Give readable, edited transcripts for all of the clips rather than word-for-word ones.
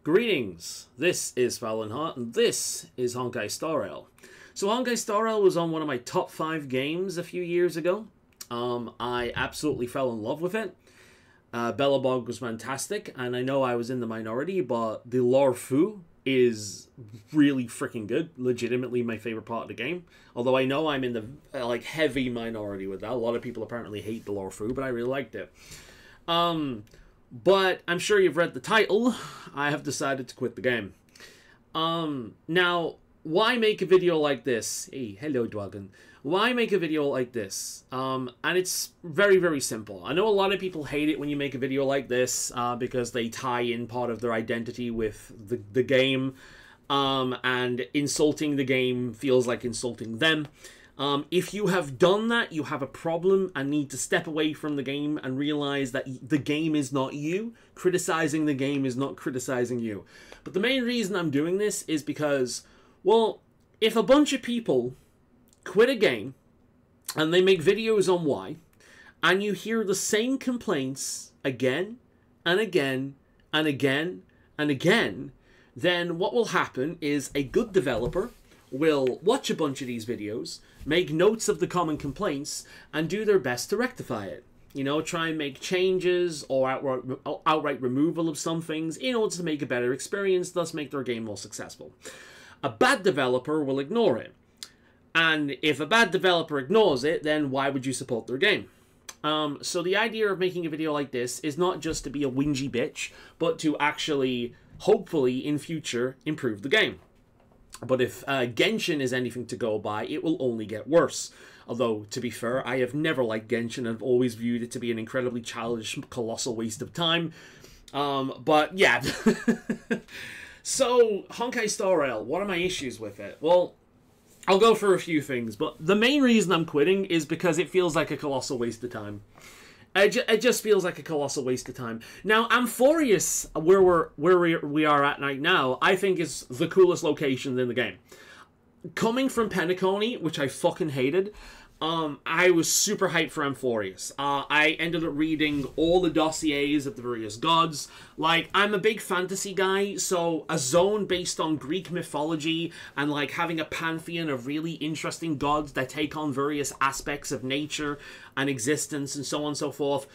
Greetings, this is Valenhart, and this is Honkai Star Rail. So Honkai Star Rail was on one of my top 5 games a few years ago. I absolutely fell in love with it. Belobog was fantastic, and I know I was in the minority, but the Lorfu is really freaking good. Legitimately my favorite part of the game. Although I know I'm in the heavy minority with that. A lot of people apparently hate the Lorfu, but I really liked it. But I'm sure you've read the title. I have decided to quit the game. Now, why make a video like this? Hey, hello, Dwagon. Why make a video like this? And it's very, very simple. I know a lot of people hate it when you make a video like this because they tie in part of their identity with the game, and insulting the game feels like insulting them. If you have done that, you have a problem and need to step away from the game and realize that the game is not you. Criticizing the game is not criticizing you. But the main reason I'm doing this is because, well, if a bunch of people quit a game and they make videos on why, and you hear the same complaints again and again and again and again, then what will happen is a good developer will watch a bunch of these videos, make notes of the common complaints, and do their best to rectify it. You know, try and make changes or outright removal of some things in order to make a better experience, thus make their game more successful. A bad developer will ignore it. And if a bad developer ignores it, then why would you support their game? So the idea of making a video like this is not just to be a whingy bitch, but to actually, hopefully, in future, improve the game. But if Genshin is anything to go by, it will only get worse. Although, to be fair, I have never liked Genshin and I've always viewed it to be an incredibly childish, colossal waste of time. But, yeah. So, Honkai Star Rail, what are my issues with it? Well, I'll go for a few things, but the main reason I'm quitting is because it feels like a colossal waste of time. It just feels like a colossal waste of time. Now, Amphorius, where we are at right now, I think is the coolest location in the game. Coming from Penacony, which I fucking hated, I was super hyped for Amphorius. I ended up reading all the dossiers of the various gods. Like, I'm a big fantasy guy, so a zone based on Greek mythology and, like, having a pantheon of really interesting gods that take on various aspects of nature and existence and so on and so forth,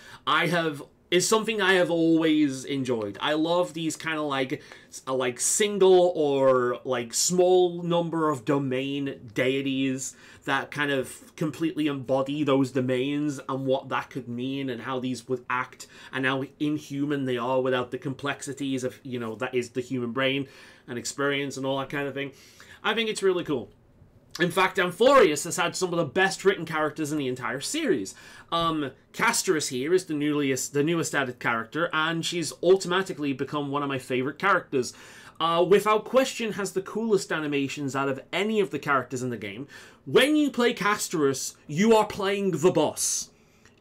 is something I have always enjoyed. I love these kind of like single or like small number of domain deities that kind of completely embody those domains and what that could mean and how these would act and how inhuman they are without the complexities of, you know, that is the human brain and experience and all that kind of thing. I think it's really cool. In fact, Amphorius has had some of the best written characters in the entire series. Castris here is the newest added character, and she's automatically become one of my favorite characters. Without question, has the coolest animations out of any of the characters in the game. When you play Castris, you are playing the boss.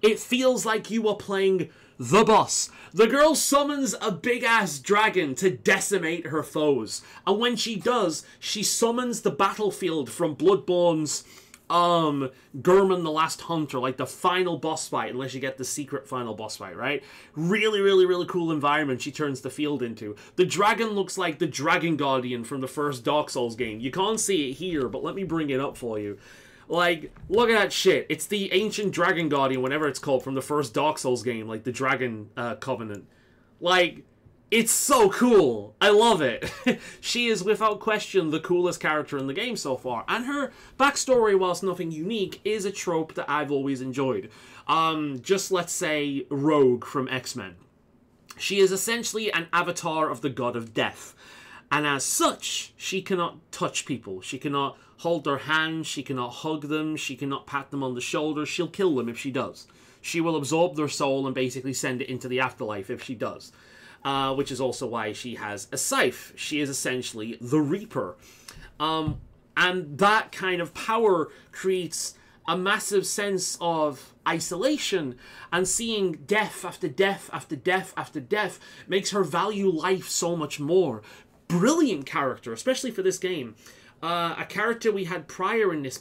It feels like you are playing the boss. The girl summons a big-ass dragon to decimate her foes. And when she does, she summons the battlefield from Bloodborne's Gehrman the Last Hunter, like the final boss fight, unless you get the secret final boss fight, right? Really, really, really cool environment she turns the field into. The dragon looks like the Dragon Guardian from the first Dark Souls game. You can't see it here, but let me bring it up for you. Like, look at that shit. It's the ancient Dragon Guardian, whatever it's called, from the first Dark Souls game, like the Dragon Covenant. Like, it's so cool. I love it. She is, without question, the coolest character in the game so far. And her backstory, whilst nothing unique, is a trope that I've always enjoyed. Just, let's say, Rogue from X-Men. She is essentially an avatar of the god of death. And as such, she cannot touch people. She cannot hold their hand. She cannot hug them. She cannot pat them on the shoulder. She'll kill them if she does. She will absorb their soul and basically send it into the afterlife if she does. Which is also why she has a scythe. She is essentially the Reaper. And that kind of power creates a massive sense of isolation, and seeing death after death after death after death makes her value life so much more. Brilliant character, especially for this game. A character we had prior in this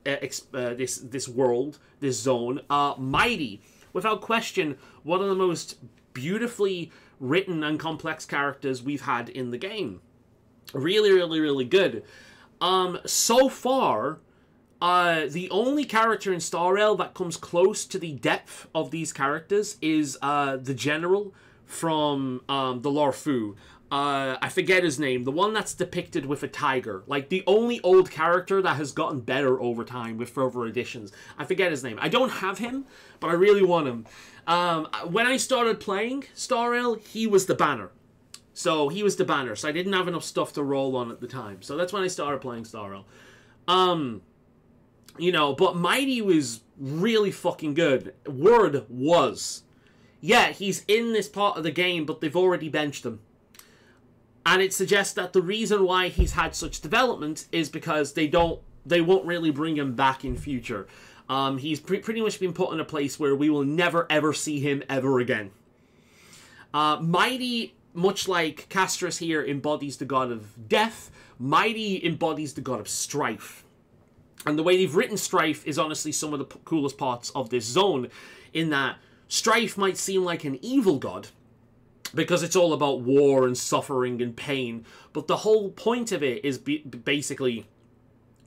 this world, this zone, Mighty. Without question, one of the most beautifully written and complex characters we've had in the game. Really, really, really good. So far, the only character in Star Rail that comes close to the depth of these characters is the general from the Lorfu. I forget his name. The one that's depicted with a tiger. Like, the only old character that has gotten better over time with further additions. I forget his name. I don't have him, but I really want him. When I started playing Star Rail, he was the banner. So, he was the banner. So, I didn't have enough stuff to roll on at the time. So, that's when I started playing Star Rail. You know, but Mighty was really fucking good. Word was. Yeah, he's in this part of the game, but they've already benched him. And it suggests that the reason why he's had such development is because they won't really bring him back in future. He's pretty much been put in a place where we will never ever see him ever again. Mighty, much like Castris here, embodies the god of death. Mighty embodies the god of strife. And the way they've written Strife is honestly some of the coolest parts of this zone, in that Strife might seem like an evil god, because it's all about war and suffering and pain, but the whole point of it is basically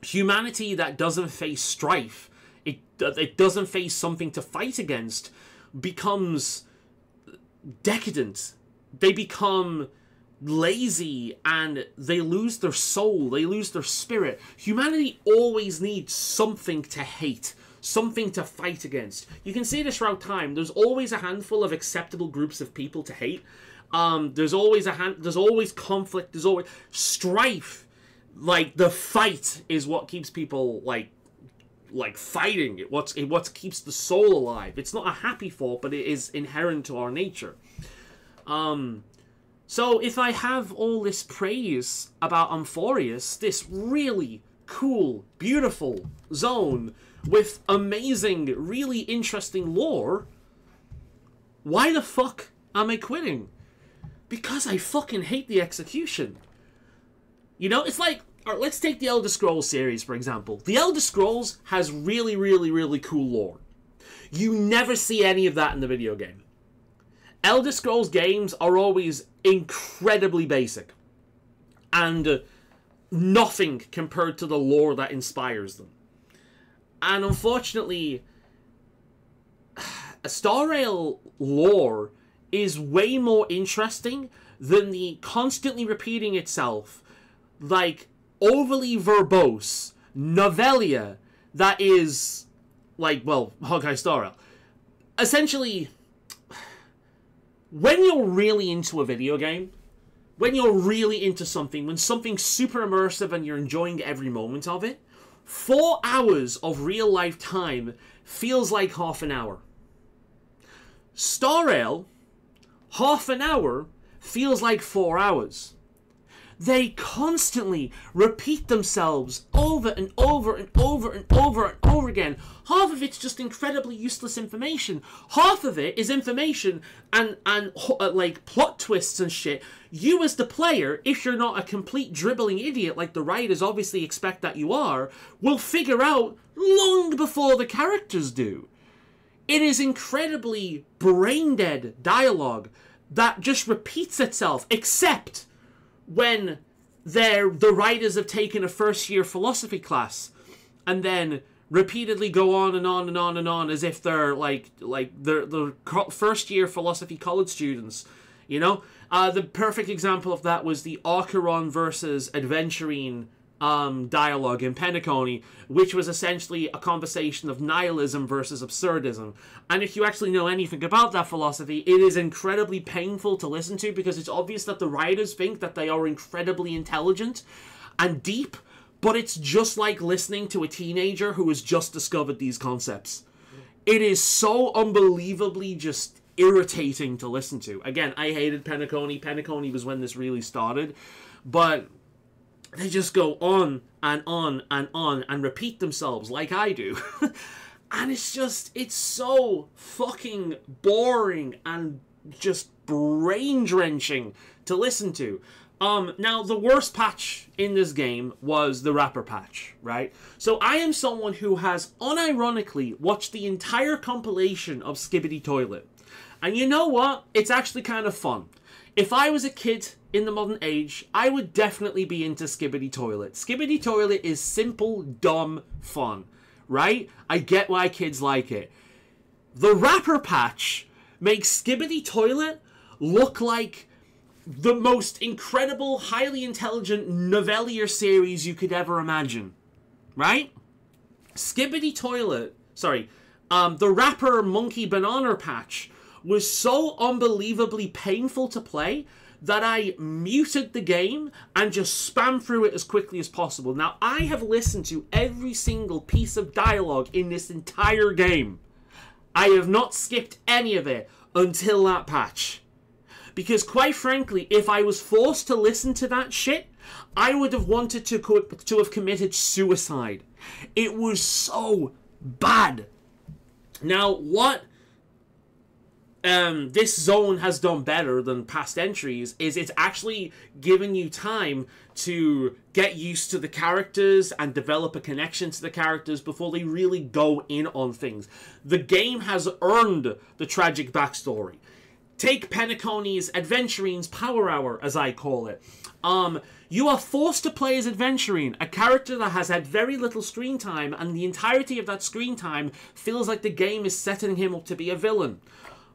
humanity that doesn't face strife, it doesn't face something to fight against, becomes decadent. They become lazy and they lose their soul, they lose their spirit. Humanity always needs something to hate, something to fight against. You can see this throughout time. There's always a handful of acceptable groups of people to hate. There's always conflict, there's always strife. Like, the fight is what keeps people like fighting. What keeps the soul alive. It's not a happy thought, but it is inherent to our nature. So if I have all this praise about Amphorius, this really cool, beautiful zone with amazing, really interesting lore, why the fuck am I quitting? Because I fucking hate the execution. You know, it's like, alright, let's take the Elder Scrolls series, for example. The Elder Scrolls has really, really, really cool lore. You never see any of that in the video game. Elder Scrolls games are always incredibly basic. And nothing compared to the lore that inspires them. And unfortunately, Star Rail lore is way more interesting than the constantly repeating itself, like, overly verbose novellia that is, like, well, Honkai Star Rail. Essentially, when you're really into a video game, when you're really into something, when something's super immersive and you're enjoying every moment of it, 4 hours of real life time feels like half an hour. Star Rail, half an hour feels like 4 hours. They constantly repeat themselves over and over and over and over and over again. Half of it's just incredibly useless information. Half of it is information and like plot twists and shit. You as the player, if you're not a complete dribbling idiot like the writers obviously expect that you are, will figure out long before the characters do. It is incredibly brain-dead dialogue that just repeats itself, except when the writers have taken a first-year philosophy class and then repeatedly go on and on and on and on as if they're they're first-year philosophy college students, you know? The perfect example of that was the Acheron versus Adventurine dialogue in Penacony, which was essentially a conversation of nihilism versus absurdism. And if you actually know anything about that philosophy, it is incredibly painful to listen to, because it's obvious that the writers think that they are incredibly intelligent and deep, but it's just like listening to a teenager who has just discovered these concepts. It is so unbelievably just irritating to listen to. Again, I hated Penacony. Penacony was when this really started, but they just go on and on and on and repeat themselves like I do. And it's so fucking boring and just brain-drenching to listen to. Now, the worst patch in this game was the Rapper patch, right? So I am someone who has unironically watched the entire compilation of Skibidi Toilet. And you know what? It's actually kind of fun. If I was a kid in the modern age, I would definitely be into Skibidi Toilet. Skibidi Toilet is simple, dumb fun, right? I get why kids like it. The Rapper patch makes Skibidi Toilet look like the most incredible, highly intelligent novellier series you could ever imagine, right? Skibidi Toilet, the Rapper Monkey Banana patch was so unbelievably painful to play that I muted the game and just spammed through it as quickly as possible. Now, I have listened to every single piece of dialogue in this entire game. I have not skipped any of it until that patch. Because quite frankly, if I was forced to listen to that shit, I would have wanted to have committed suicide. It was so bad. Now, what this zone has done better than past entries is it's actually given you time to get used to the characters and develop a connection to the characters before they really go in on things. The game has earned the tragic backstory. Take Penacony's Adventurine's Power Hour, as I call it. You are forced to play as Adventurine, a character that has had very little screen time, and the entirety of that screen time feels like the game is setting him up to be a villain.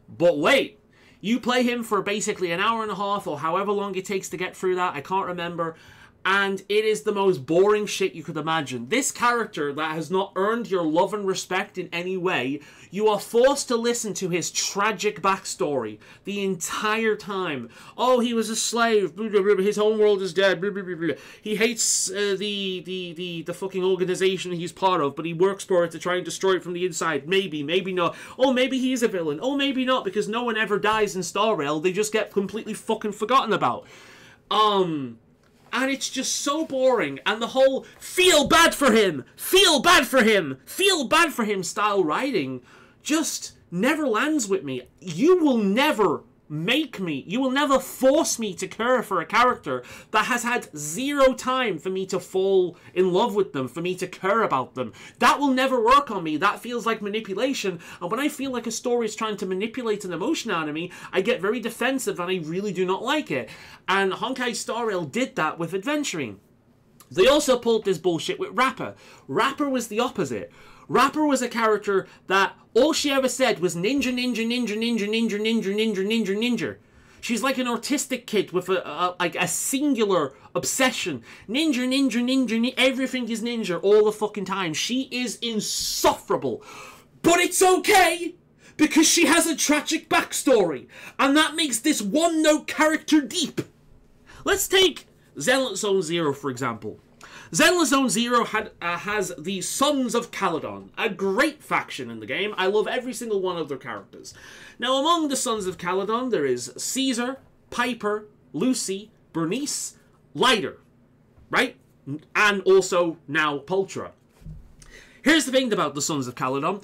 But wait, you play him for basically an hour and a half, or however long it takes to get through that, I can't remember, and it is the most boring shit you could imagine. This character that has not earned your love and respect in any way, you are forced to listen to his tragic backstory the entire time. Oh, he was a slave, blah, blah, blah, his homeworld is dead, blah, blah, blah, blah. He hates the fucking organization he's part of, but he works for it to try and destroy it from the inside. Maybe, maybe not. Oh, maybe he's a villain. Oh, maybe not, because no one ever dies in Star Rail. They just get completely fucking forgotten about. And it's just so boring, and the whole feel bad for him style writing just never lands with me. You will never force me to care for a character that has had zero time for me to fall in love with them, for me to care about them. That will never work on me. That feels like manipulation, and when I feel like a story is trying to manipulate an emotion out of me, I get very defensive and I really do not like it. And Honkai Star Rail did that with Adventurine. They also pulled this bullshit with Rapper. Rapper was the opposite. Rapper was a character that all she ever said was ninja, ninja, ninja, ninja, ninja, ninja, ninja, ninja, ninja. She's like an autistic kid with a singular obsession. Ninja, ninja, ninja, everything is ninja all the fucking time. She is insufferable. But it's okay, because she has a tragic backstory, and that makes this one-note character deep. Let's take Zenless Zone Zero, for example. Zenless Zone Zero has the Sons of Caledon, a great faction in the game. I love every single one of their characters. Now, among the Sons of Caledon, there is Caesar, Piper, Lucy, Bernice, Lighter, right? And also now Pultra. Here's the thing about the Sons of Caledon.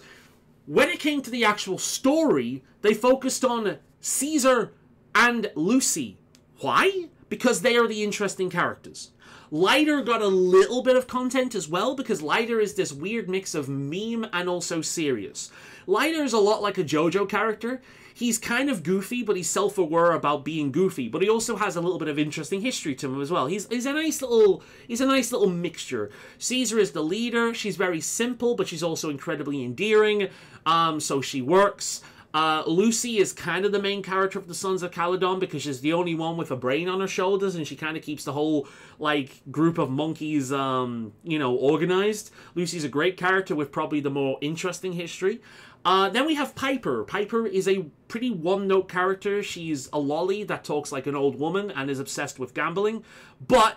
When it came to the actual story, they focused on Caesar and Lucy. Why? Because they are the interesting characters. Lighter got a little bit of content as well, because Lighter is this weird mix of meme and also serious. Lighter is a lot like a JoJo character. He's kind of goofy, but he's self-aware about being goofy. But he also has a little bit of interesting history to him as well. He's a nice little mixture. Caesar is the leader. She's very simple, but she's also incredibly endearing. So she works. Lucy is kind of the main character of the Sons of Caledon because she's the only one with a brain on her shoulders, and she kind of keeps the whole, like, group of monkeys, organized. Lucy's a great character with probably the more interesting history. Then we have Piper. Piper is a pretty one-note character. She's a lolly that talks like an old woman and is obsessed with gambling, but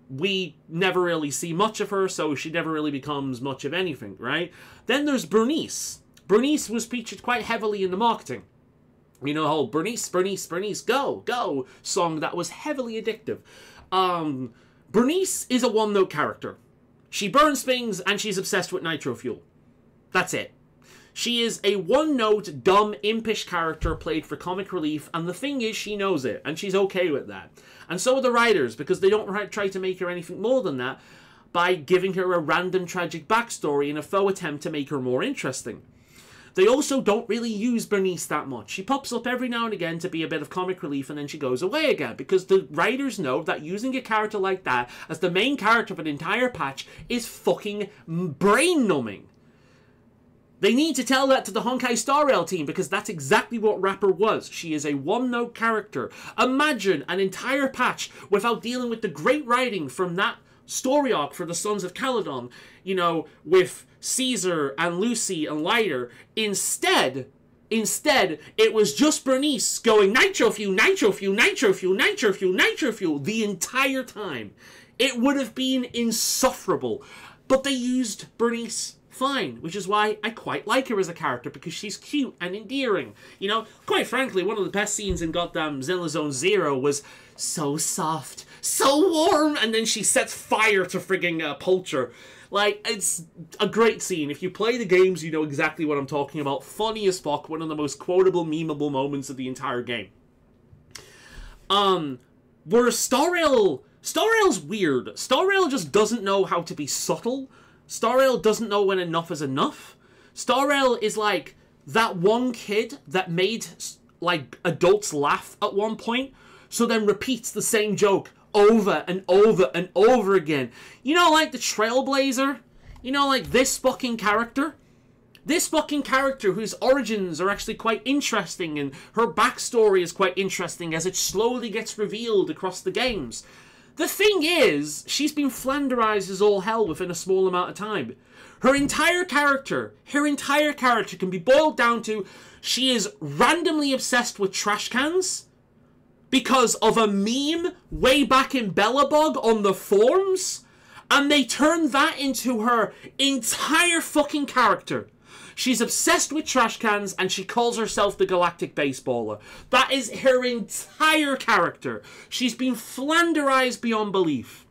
we never really see much of her, so she never really becomes much of anything, right? Then there's Bernice. Bernice was featured quite heavily in the marketing. You know, the whole Bernice, Bernice, Bernice, go, go song that was heavily addictive. Bernice is a one-note character. She burns things and she's obsessed with nitro fuel. That's it. She is a one-note, dumb, impish character played for comic relief, and the thing is, she knows it, and she's okay with that. And so are the writers, because they don't try to make her anything more than that by giving her a random tragic backstory in a faux attempt to make her more interesting. They also don't really use Bernice that much. She pops up every now and again to be a bit of comic relief, and then she goes away again, because the writers know that using a character like that as the main character of an entire patch is fucking brain-numbing. They need to tell that to the Honkai Star Rail team, because that's exactly what Rapper was. She is a one-note character. Imagine an entire patch without dealing with the great writing from that story arc for the Sons of Caledon, you know, with Caesar and Lucy and Lighter. Instead, it was just Bernice going nitro fuel, nitro fuel, nitro fuel, nitro fuel, nitro fuel the entire time. It would have been insufferable. But they used Bernice fine, which is why I quite like her as a character, because she's cute and endearing. You know, quite frankly, one of the best scenes in goddamn Xenoblade Zone Zero was so soft, so warm, and then she sets fire to frigging Pulcher. Like, it's a great scene. If you play the games, you know exactly what I'm talking about. Funny as fuck, one of the most quotable, memeable moments of the entire game. Where Star Rail's weird. Star Rail just doesn't know how to be subtle. Star Rail doesn't know when enough is enough. Star Rail is like that one kid that made, like, adults laugh at one point, so then repeats the same joke over and over and over again. You know, like the Trailblazer? You know, like this fucking character? This fucking character whose origins are actually quite interesting, and her backstory is quite interesting as it slowly gets revealed across the games. The thing is, she's been flanderized as all hell within a small amount of time. Her entire character can be boiled down to she is randomly obsessed with trash cans because of a meme way back in Belobog on the forums, and they turned that into her entire fucking character. She's obsessed with trash cans, and she calls herself the Galactic Baseballer. That is her entire character. She's been flanderized beyond belief.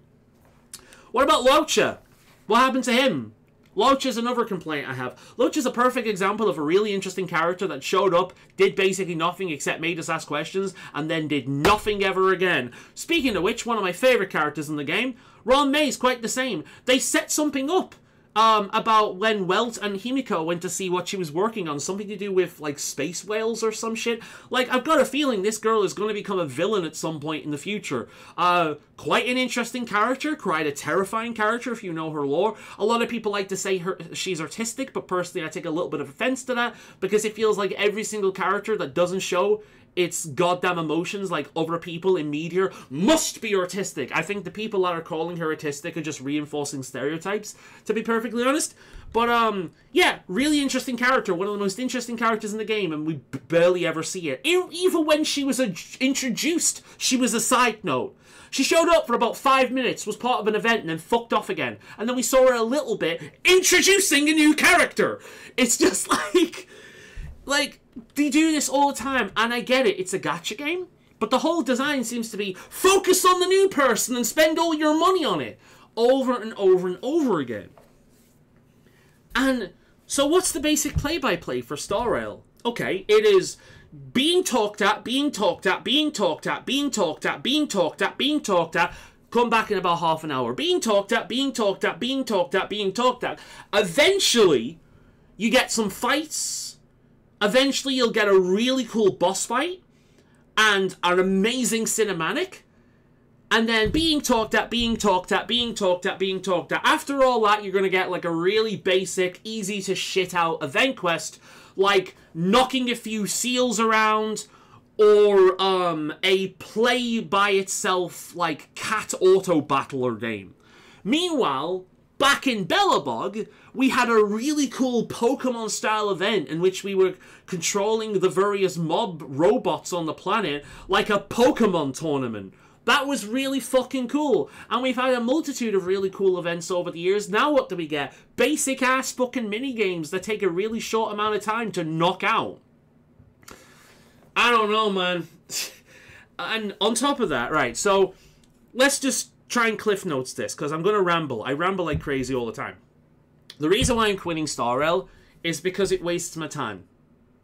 What about Laucha? What happened to him? Laucha's another complaint I have. Laucha's a perfect example of a really interesting character that showed up, did basically nothing except made us ask questions, and then did nothing ever again. Speaking of which, one of my favourite characters in the game, Ron May's quite the same. They set something up about when Welt and Himiko went to see what she was working on, something to do with, like, space whales or some shit. Like, I've got a feeling this girl is going to become a villain at some point in the future. Quite an interesting character, quite a terrifying character if you know her lore. A lot of people like to say she's artistic, but personally I take a little bit of offense to that, because it feels like every single character that doesn't show its goddamn emotions like other people in media must be artistic. I think the people that are calling her artistic are just reinforcing stereotypes, to be perfectly honest. But, yeah, really interesting character. One of the most interesting characters in the game, and we barely ever see it. Even when she was introduced, she was a side note. She showed up for about 5 minutes, was part of an event, and then fucked off again. And then we saw her a little bit, introducing a new character. It's just like, they do this all the time, and I get it, it's a gacha game, but the whole design seems to be, focus on the new person and spend all your money on it, over and over and over again. And so what's the basic play-by-play for Star Rail? Okay, it is being talked at, being talked at, being talked at, being talked at, being talked at, being talked at, come back in about half an hour, being talked at, being talked at, being talked at, being talked at. Eventually, you get some fights. Eventually, you'll get a really cool boss fight and an amazing cinematic. And then being talked at, being talked at, being talked at, being talked at. After all that, you're going to get like a really basic, easy to shit out event quest, like knocking a few seals around, or a play by itself like cat auto battler game. Meanwhile, back in Belobog, we had a really cool Pokemon-style event in which we were controlling the various mob robots on the planet like a Pokemon tournament. That was really fucking cool. And we've had a multitude of really cool events over the years. Now what do we get? Basic-ass fucking minigames that take a really short amount of time to knock out. I don't know, man. And on top of that, right, so let's just try and cliff notes this, because I'm going to ramble. I ramble like crazy all the time. The reason why I'm quitting Star Rail is because it wastes my time.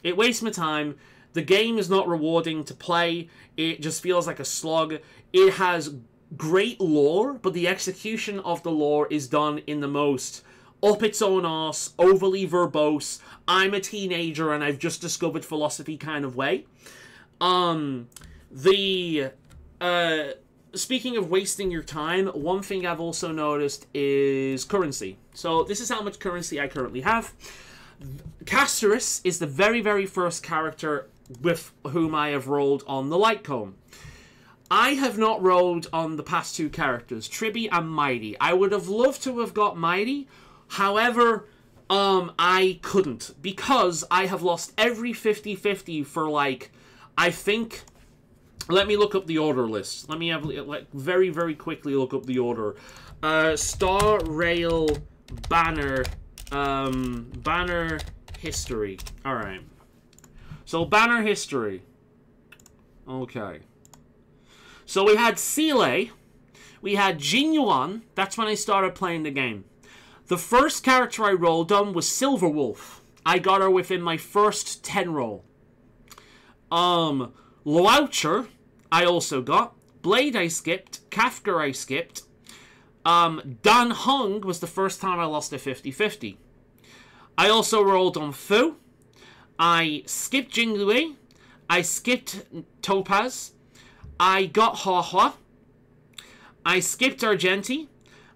It wastes my time. The game is not rewarding to play. It just feels like a slog. It has great lore, but the execution of the lore is done in the most up its own arse, overly verbose, I'm a teenager and I've just discovered philosophy kind of way. Speaking of wasting your time, one thing I've also noticed is currency. So this is how much currency I currently have. Castorus is the very, very first character with whom I have rolled on the Light Cone. I have not rolled on the past two characters, Tribby and Mighty. I would have loved to have got Mighty, however, I couldn't, because I have lost every 50-50 for, like, I think... Let me look up the order list. Let me have, like, very, very quickly look up the order. Star Rail Banner, Banner History. Alright. So, Banner History. Okay. So we had Seele, we had Jinyuan, that's when I started playing the game. The first character I rolled on was Silverwolf. I got her within my first 10 roll. Luoucher, I also got. Blade I skipped. Kafka I skipped. Dan Heng was the first time I lost a 50-50. I also rolled on Fu. I skipped Jinglue. I skipped Topaz. I got Hua. I skipped Argenti.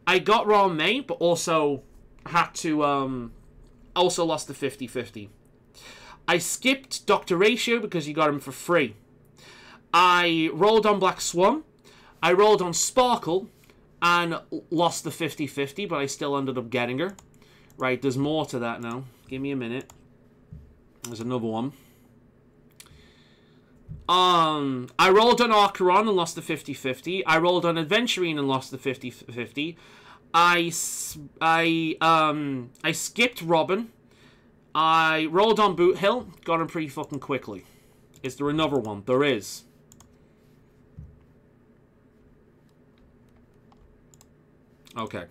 I got Ron May, but also had to, also lost the 50-50. I skipped Dr. Ratio because you got him for free. I rolled on Black Swan. I rolled on Sparkle and lost the 50-50, but I still ended up getting her. Right, there's more to that now. Give me a minute. There's another one. I rolled on Archeron and lost the 50-50. I rolled on Adventurine and lost the 50-50. I skipped Robin. I rolled on Boot Hill. Got him pretty fucking quickly. Is there another one? There is. Okay.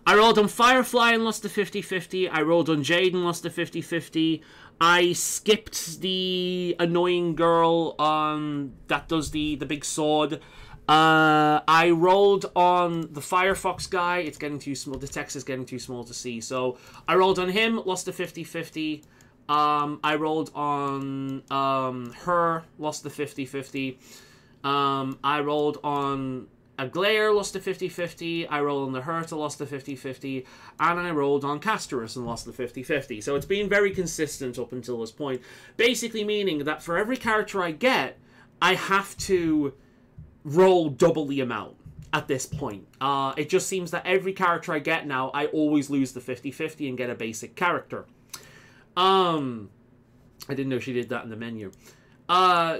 I rolled on Firefly and lost the 50-50. I rolled on Jade and lost the 50-50. I skipped the annoying girl that does the big sword. I rolled on the Firefox guy. It's getting too small. The text is getting too small to see. So I rolled on him, lost the 50-50. I rolled on her, lost the 50-50. I rolled on a Glare, lost the 50-50. I rolled on the Herta, lost the 50-50. And I rolled on Castorus and lost the 50-50. So it's been very consistent up until this point. Basically meaning that for every character I get, I have to roll double the amount at this point. It just seems that every character I get now, I always lose the 50-50 and get a basic character. I didn't know she did that in the menu.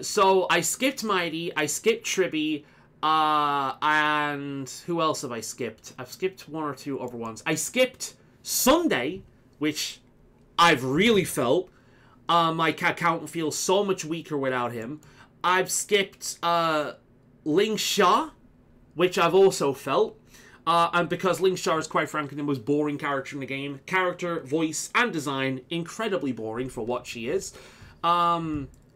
So I skipped Mighty, I skipped Tribby, and who else have I skipped? I've skipped one or two other ones. I skipped Sunday, which I've really felt. My account feels so much weaker without him. I've skipped Ling Sha, which I've also felt. And because Ling Sha is quite frankly the most boring character in the game. Character, voice, and design, incredibly boring for what she is.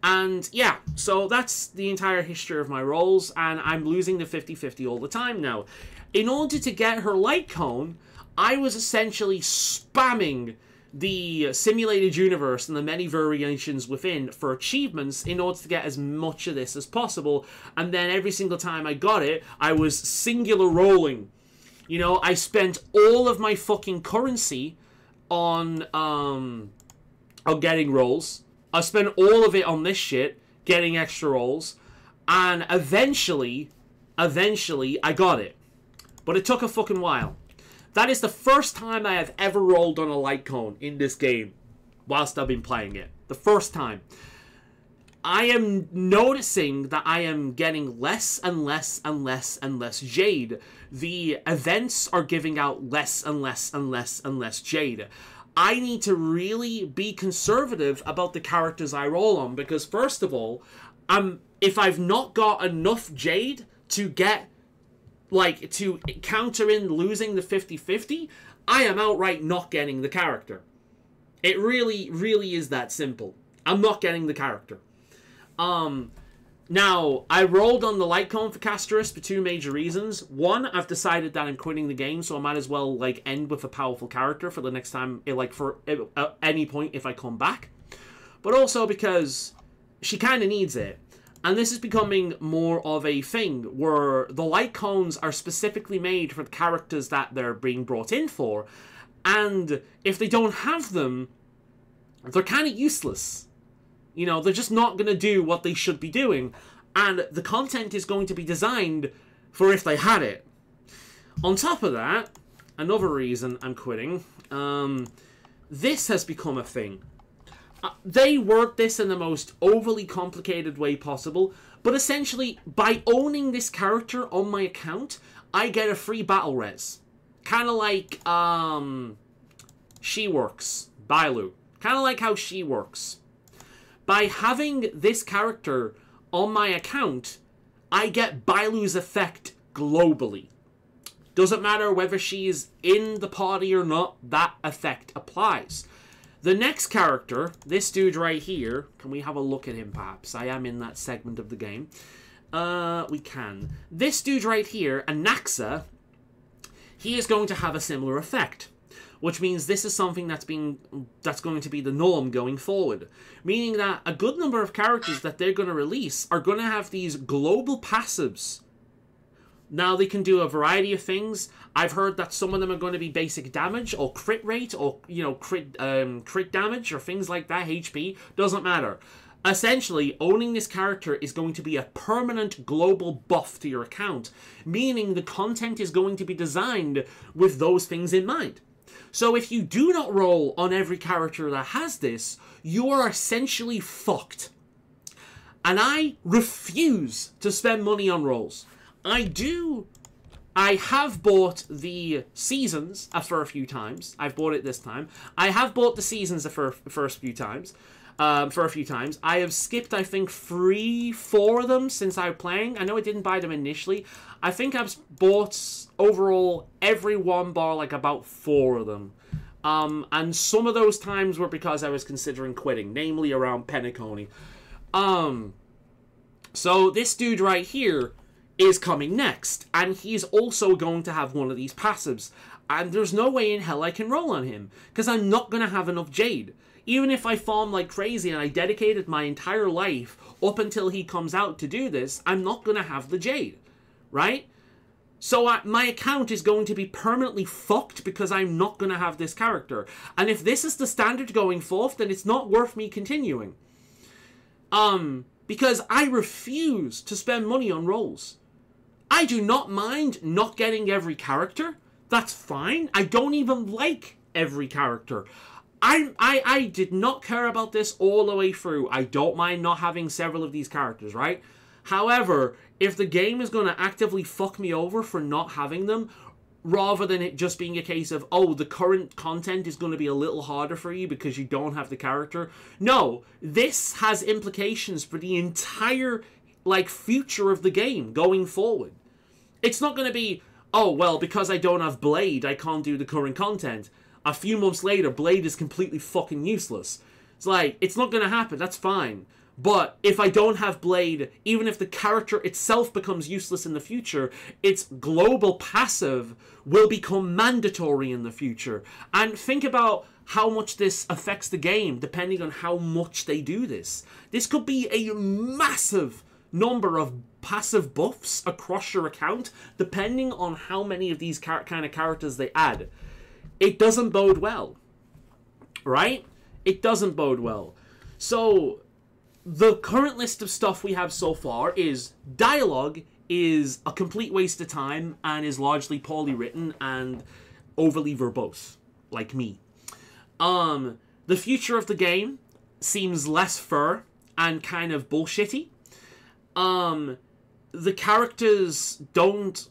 And yeah, so that's the entire history of my rolls, and I'm losing the 50-50 all the time now. In order to get her Light Cone, I was essentially spamming the simulated universe and the many variations within for achievements in order to get as much of this as possible, and then every single time I got it, I was singular rolling. You know, I spent all of my fucking currency on getting rolls. I spent all of it on this shit, getting extra rolls, and eventually, I got it. But it took a fucking while. That is the first time I have ever rolled on a Light Cone in this game, whilst I've been playing it. The first time. I am noticing that I am getting less and less and less and less Jade. The events are giving out less and less and less and less Jade. I need to really be conservative about the characters I roll on, because first of all, if I've not got enough Jade to get, like, to counter in losing the 50-50, I am outright not getting the character. It really, really is that simple. I'm not getting the character. Now, I rolled on the light cone for Castorus for two major reasons. One, I've decided that I'm quitting the game, so I might as well, like, end with a powerful character for the next time, like, for at any point if I come back. But also because she kind of needs it. And this is becoming more of a thing where the light cones are specifically made for the characters that they're being brought in for. And if they don't have them, they're kind of useless. You know, they're just not going to do what they should be doing. And the content is going to be designed for if they had it. On top of that, another reason I'm quitting, this has become a thing. They word this in the most overly complicated way possible, but essentially, by owning this character on my account, I get a free battle res. Kind of like, she works. Bailu. Kind of like how she works. By having this character on my account, I get Bailu's effect globally. Doesn't matter whether she's in the party or not, that effect applies. The next character, this dude right here, can we have a look at him perhaps? I am in that segment of the game. We can. This dude right here, Anaxa, he is going to have a similar effect. Which means this is something that's going to be the norm going forward. Meaning that a good number of characters that they're going to release are going to have these global passives. Now, they can do a variety of things. I've heard that some of them are going to be basic damage, or crit rate, or, you know, crit damage, or things like that, HP. Doesn't matter. Essentially, owning this character is going to be a permanent global buff to your account. Meaning the content is going to be designed with those things in mind. So if you do not roll on every character that has this, you are essentially fucked. And I refuse to spend money on rolls. I have bought the Seasons for a few times. I've bought it this time. I have bought the Seasons for a few times. I have skipped, I think, 3-4 of them since I was playing. I know I didn't buy them initially. I think I've bought, overall, every one bar, like, about 4 of them. And some of those times were because I was considering quitting, namely around Penacony. So this dude right here is coming next, and he's also going to have one of these passives. And there's no way in hell I can roll on him, because I'm not going to have enough Jade. Even if I farm like crazy and I dedicated my entire life up until he comes out to do this, I'm not going to have the Jade, right? So my account is going to be permanently fucked because I'm not going to have this character. And if this is the standard going forth, then it's not worth me continuing. Because I refuse to spend money on rolls. I do not mind not getting every character. That's fine. I don't even like every character. I did not care about this all the way through. I don't mind not having several of these characters, right? However, if the game is going to actively fuck me over for not having them, rather than it just being a case of, oh, the current content is going to be a little harder for you because you don't have the character. No, this has implications for the entire, like, future of the game going forward. It's not going to be, oh, well, because I don't have Blade, I can't do the current content. A few months later, Blade is completely fucking useless. It's like, it's not going to happen, that's fine. But if I don't have Blade, even if the character itself becomes useless in the future, its global passive will become mandatory in the future. And think about how much this affects the game, depending on how much they do this. This could be a massive number of passive buffs across your account, depending on how many of these kind of characters they add. It doesn't bode well, right? It doesn't bode well. So the current list of stuff we have so far is dialogue is a complete waste of time and is largely poorly written and overly verbose, like me. The future of the game seems less fair and kind of bullshitty. The characters don't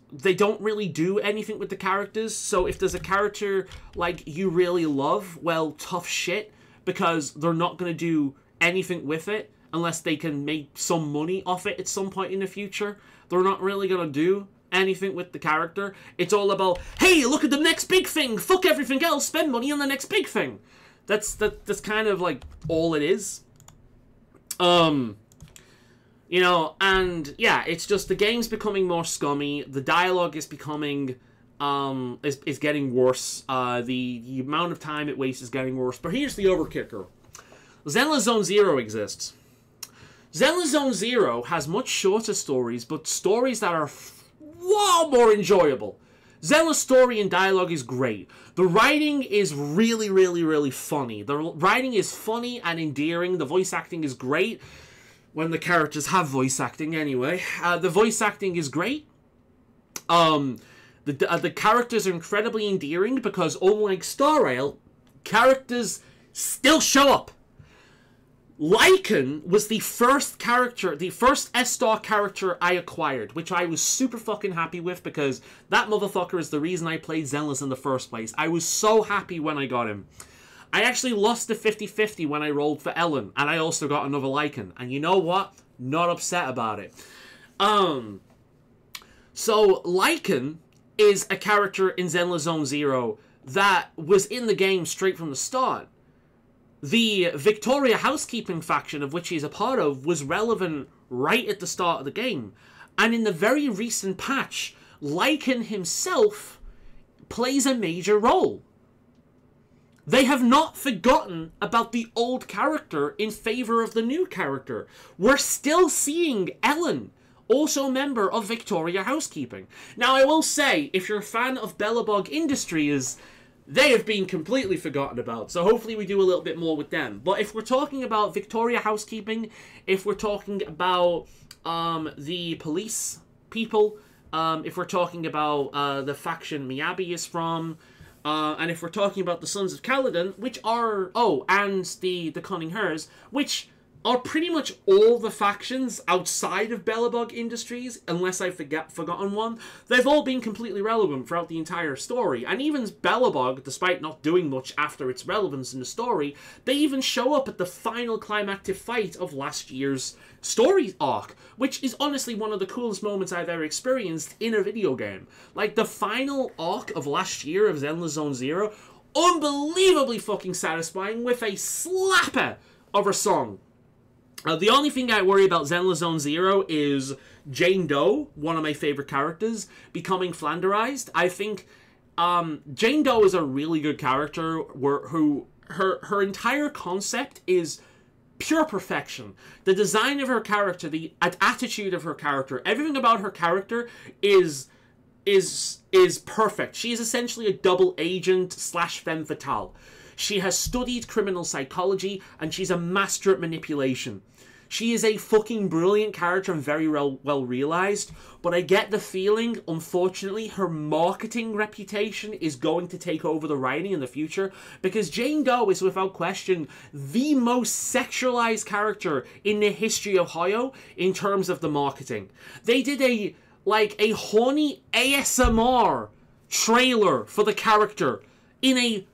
really do anything with the characters, so if there's a character like you really love, well, tough shit, because they're not going to do anything with it unless they can make some money off it at some point in the future. They're not really going to do anything with the character. It's all about, hey, look at the next big thing, fuck everything else, spend money on the next big thing. That's kind of like all it is. You know, and yeah, it's just the game's becoming more scummy. The dialogue is becoming, is getting worse. The amount of time it wastes is getting worse. But here's the overkicker. Zenless Zone Zero exists. Zenless Zone Zero has much shorter stories, but stories that are far more enjoyable. Zenless story and dialogue is great. The writing is really, really, really funny. The writing is funny and endearing. The voice acting is great. When the characters have voice acting, anyway. The voice acting is great. The characters are incredibly endearing because, unlike Star Rail, characters still show up. Lycan was the first character, the first S-Star character I acquired, which I was super fucking happy with because that motherfucker is the reason I played Zenless in the first place. I was so happy when I got him. I actually lost the 50-50 when I rolled for Ellen, and I also got another Lycan. And you know what? Not upset about it. So Lycan is a character in Zenless Zone Zero that was in the game straight from the start. The Victoria Housekeeping faction, of which he's a part of, was relevant right at the start of the game. And in the very recent patch, Lycan himself plays a major role. They have not forgotten about the old character in favor of the new character. We're still seeing Ellen, also a member of Victoria Housekeeping. Now, I will say, if you're a fan of Belobog Industries, they have been completely forgotten about, so hopefully we do a little bit more with them. But if we're talking about Victoria Housekeeping, if we're talking about the police people, if we're talking about the faction Miyabi is from, and if we're talking about the Sons of Kaladin, which are... Oh, and the Cunning Hers, which are pretty much all the factions outside of Belobog Industries, unless I've forgotten one. They've all been completely relevant throughout the entire story. And even Belobog, despite not doing much after its relevance in the story, they even show up at the final climactic fight of last year's story arc, which is honestly one of the coolest moments I've ever experienced in a video game. Like, the final arc of last year of Zenless Zone Zero, unbelievably fucking satisfying with a slapper of a song. The only thing I worry about Zenless Zone Zero is Jane Doe, one of my favorite characters, becoming Flanderized. I think Jane Doe is a really good character who her entire concept is pure perfection. The design of her character, the attitude of her character, everything about her character is perfect. She is essentially a double agent / femme fatale. She has studied criminal psychology, and she's a master at manipulation. She is a fucking brilliant character and very well realized, but I get the feeling, unfortunately, her marketing reputation is going to take over the writing in the future, because Jane Doe is, without question, the most sexualized character in the history of Hoyo in terms of the marketing. They did a horny ASMR trailer for the character in a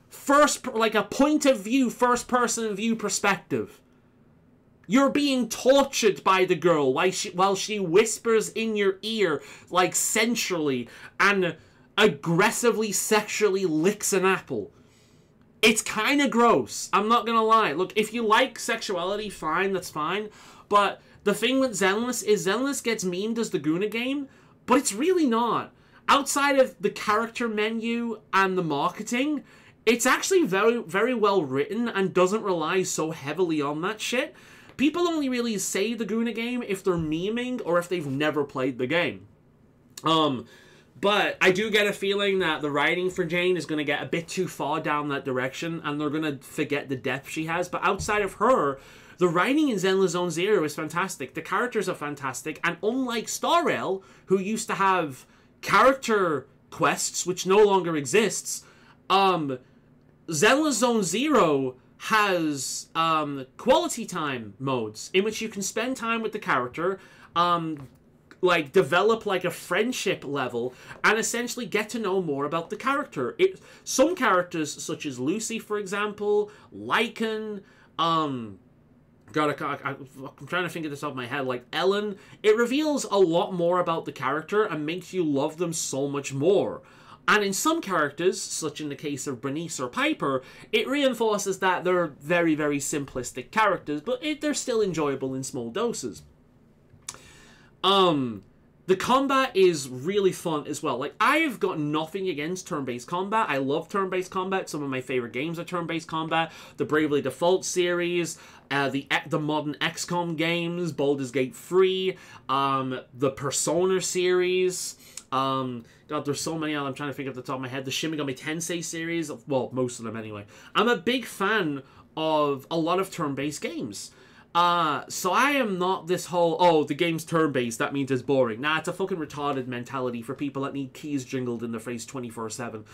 point of view, first person view perspective. You're being tortured by the girl while she whispers in your ear, like, sensually and aggressively sexually licks an apple. It's kind of gross. I'm not gonna lie. Look, if you like sexuality, fine, that's fine. But the thing with Zenless is Zenless gets memed as the Guna game, but it's really not. Outside of the character menu and the marketing, it's actually very, very well written and doesn't rely so heavily on that shit. People only really say the Guna game if they're memeing or if they've never played the game. But I do get a feeling that the writing for Jane is going to get a bit too far down that direction, and they're going to forget the depth she has. But outside of her, the writing in Zenless Zone Zero is fantastic. The characters are fantastic, and unlike Star Rail, who used to have character quests, which no longer exists, Zenless Zone Zero has quality time modes in which you can spend time with the character, develop a friendship level, and essentially get to know more about the character. Some characters, such as Lucy, for example, Lycan, I'm trying to think of this off my head, like Ellen, it reveals a lot more about the character and makes you love them so much more. And in some characters, such in the case of Bernice or Piper, it reinforces that they're very, very simplistic characters, but they're still enjoyable in small doses. The combat is really fun as well. Like, I have got nothing against turn-based combat. I love turn-based combat. Some of my favorite games are turn-based combat. The Bravely Default series, the modern XCOM games, Baldur's Gate 3, the Persona series. God, there's so many. I'm trying to think off the top of my head. The Shin Megami Tensei series. Well, most of them anyway. I'm a big fan of a lot of turn-based games. So I am not this whole, oh, the game's turn-based, that means it's boring. Nah, it's a fucking retarded mentality for people that need keys jingled in their face 24/7.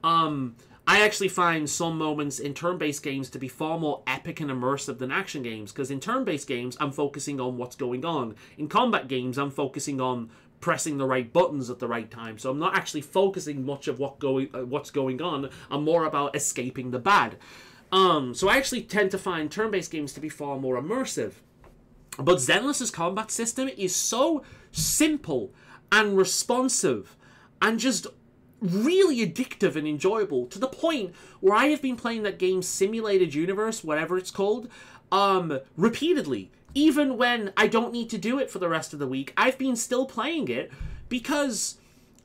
I actually find some moments in turn-based games to be far more epic and immersive than action games, because in turn-based games, I'm focusing on what's going on. In combat games, I'm focusing on pressing the right buttons at the right time, so I'm not actually focusing much of what's going on. I'm more about escaping the bad. So I actually tend to find turn-based games to be far more immersive. But Zenless's combat system is so simple and responsive and just really addictive and enjoyable, to the point where I have been playing that game Simulated Universe, whatever it's called, repeatedly. Even when I don't need to do it for the rest of the week, I've been still playing it because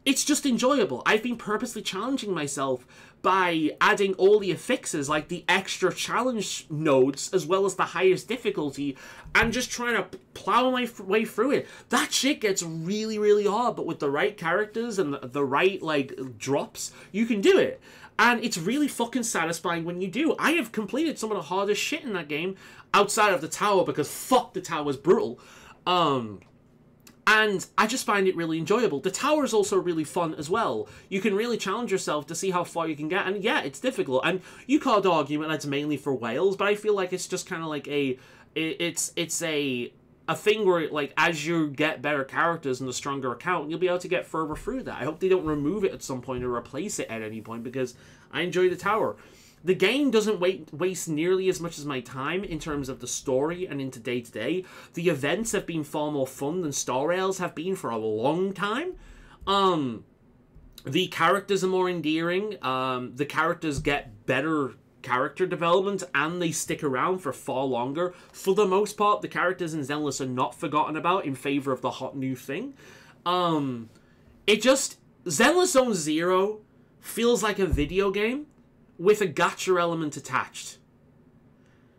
it's just enjoyable. I've been purposely challenging myself by adding all the affixes, like the extra challenge nodes, as well as the highest difficulty, and just trying to plow my way through it. That shit gets really, really hard, but with the right characters and the right, like, drops, you can do it. And it's really fucking satisfying when you do. I have completed some of the hardest shit in that game, outside of the tower, because fuck, the tower's brutal. And I just find it really enjoyable. The tower is also really fun as well. You can really challenge yourself to see how far you can get. And yeah, it's difficult. And you could argue it's mainly for whales, but I feel like it's just kind of like it's a thing where, like, as you get better characters and a stronger account, you'll be able to get further through that. I hope they don't remove it at some point or replace it at any point, because I enjoy the tower. The game doesn't waste nearly as much as my time in terms of the story and into day-to-day. The events have been far more fun than Star Rails have been for a long time. The characters are more endearing. The characters get better character development, and they stick around for far longer. For the most part, the characters in Zenless are not forgotten about in favor of the hot new thing. Zenless Zone Zero feels like a video game with a gacha element attached.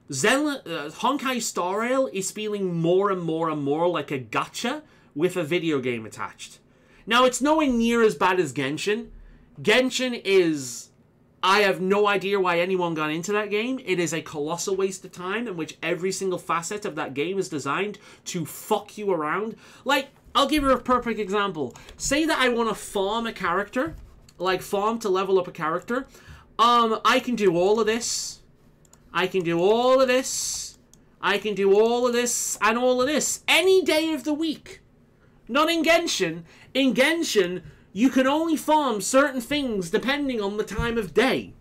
Honkai Star Rail is feeling more and more and more like a gacha with a video game attached. Now, it's nowhere near as bad as Genshin. Genshin is... I have no idea why anyone got into that game. It is a colossal waste of time in which every single facet of that game is designed to fuck you around. Like, I'll give you a perfect example. Say that I want to farm a character, like farm to level up a character. I can do all of this. I can do all of this. I can do all of this and all of this any day of the week. Not in Genshin. In Genshin, you can only farm certain things depending on the time of day.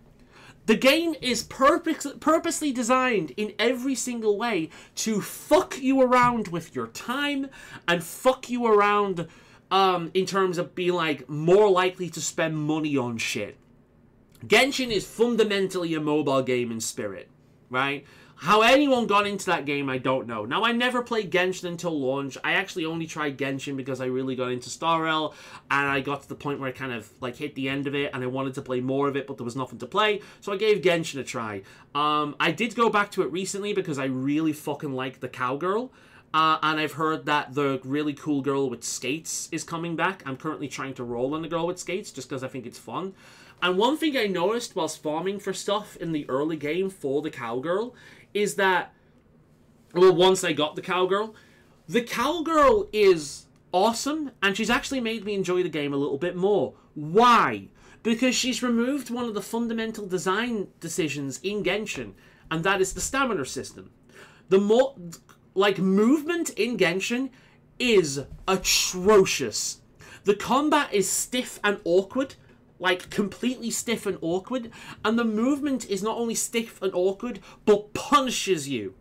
The game is purposely designed in every single way to fuck you around with your time and fuck you around in terms of being like more likely to spend money on shit. Genshin is fundamentally a mobile game in spirit, right? How anyone got into that game, I don't know. Now, I never played Genshin until launch. I actually only tried Genshin because I really got into Star Rail, and I got to the point where I kind of, like, hit the end of it, and I wanted to play more of it, but there was nothing to play, so I gave Genshin a try. I did go back to it recently because I really fucking like the cowgirl, and I've heard that the really cool girl with skates is coming back. I'm currently trying to roll on the girl with skates just because I think it's fun. And one thing I noticed whilst farming for stuff in the early game for the cowgirl is that, well, once I got the cowgirl is awesome, and she's actually made me enjoy the game a little bit more. Why? Because she's removed one of the fundamental design decisions in Genshin, and that is the stamina system. The more, like, movement in Genshin is atrocious. The combat is stiff and awkward, like completely stiff and awkward, and the movement is not only stiff and awkward, but punishes you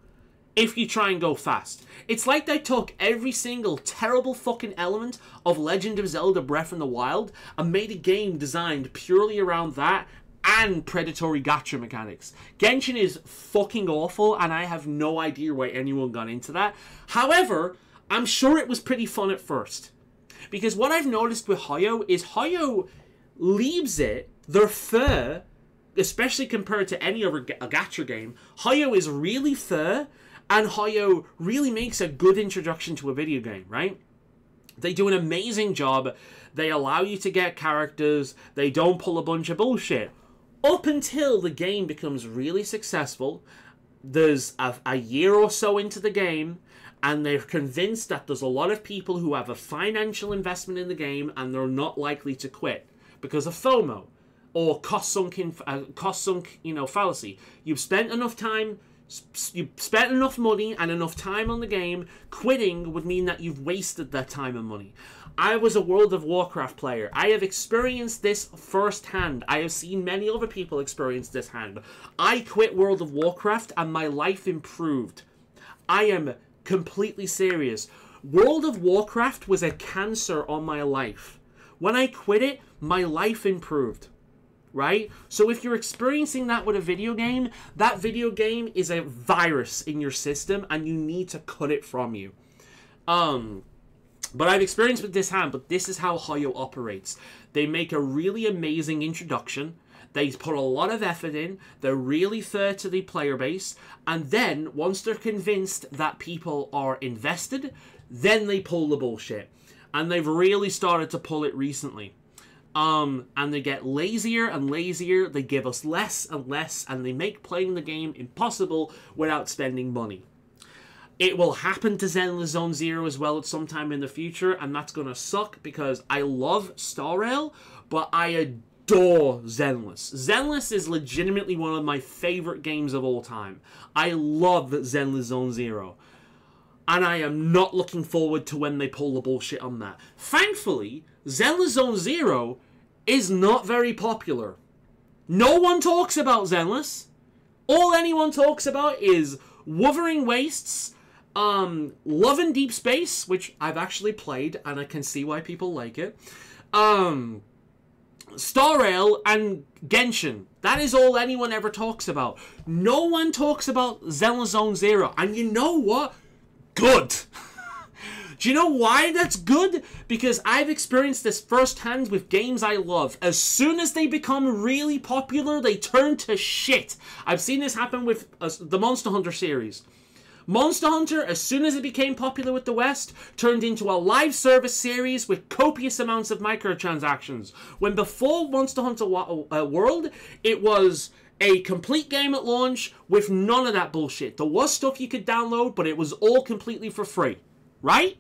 if you try and go fast. It's like they took every single terrible fucking element of Legend of Zelda Breath of the Wild and made a game designed purely around that and predatory gacha mechanics. Genshin is fucking awful, and I have no idea why anyone got into that. However, I'm sure it was pretty fun at first. Because what I've noticed with Hoyo is Hoyo leaves it, their fur, especially compared to any other gacha game, Hoyo is really fair, and Hoyo really makes a good introduction to a video game, right? They do an amazing job. They allow you to get characters. They don't pull a bunch of bullshit. Up until the game becomes really successful, there's a year or so into the game, and they're convinced that there's a lot of people who have a financial investment in the game, and they're not likely to quit because of FOMO or cost-sunk, fallacy. You've spent enough time. You spent enough money and enough time on the game. Quitting would mean that you've wasted that time and money. I was a World of Warcraft player. I have experienced this firsthand. I have seen many other people experience this hand. I quit World of Warcraft and my life improved. I am completely serious. World of Warcraft was a cancer on my life. When I quit it, my life improved. Right? So if you're experiencing that with a video game, that video game is a virus in your system and you need to cut it from you. But I've experienced with this hand, but this is how Hoyo operates. They make a really amazing introduction. They put a lot of effort in. They're really fair to the player base. And then, once they're convinced that people are invested, then they pull the bullshit. And they've really started to pull it recently. And they get lazier and lazier, they give us less and less, and they make playing the game impossible without spending money. It will happen to Zenless Zone Zero as well at some time in the future, and that's gonna suck because I love Star Rail, but I adore Zenless. Zenless is legitimately one of my favorite games of all time. I love Zenless Zone Zero. And I am not looking forward to when they pull the bullshit on that. Thankfully, Zenless Zone Zero is not very popular. No one talks about Zenless. All anyone talks about is Wuthering Wastes, Love and Deep Space, which I've actually played, and I can see why people like it, Star Rail, and Genshin. That is all anyone ever talks about. No one talks about Zenless Zone Zero. And you know what? Good. Do you know why that's good? Because I've experienced this firsthand with games I love. As soon as they become really popular, they turn to shit. I've seen this happen with the Monster Hunter series. Monster Hunter, as soon as it became popular with the West, turned into a live service series with copious amounts of microtransactions. When before Monster Hunter World, it was a complete game at launch with none of that bullshit. There was stuff you could download, but it was all completely for free. Right?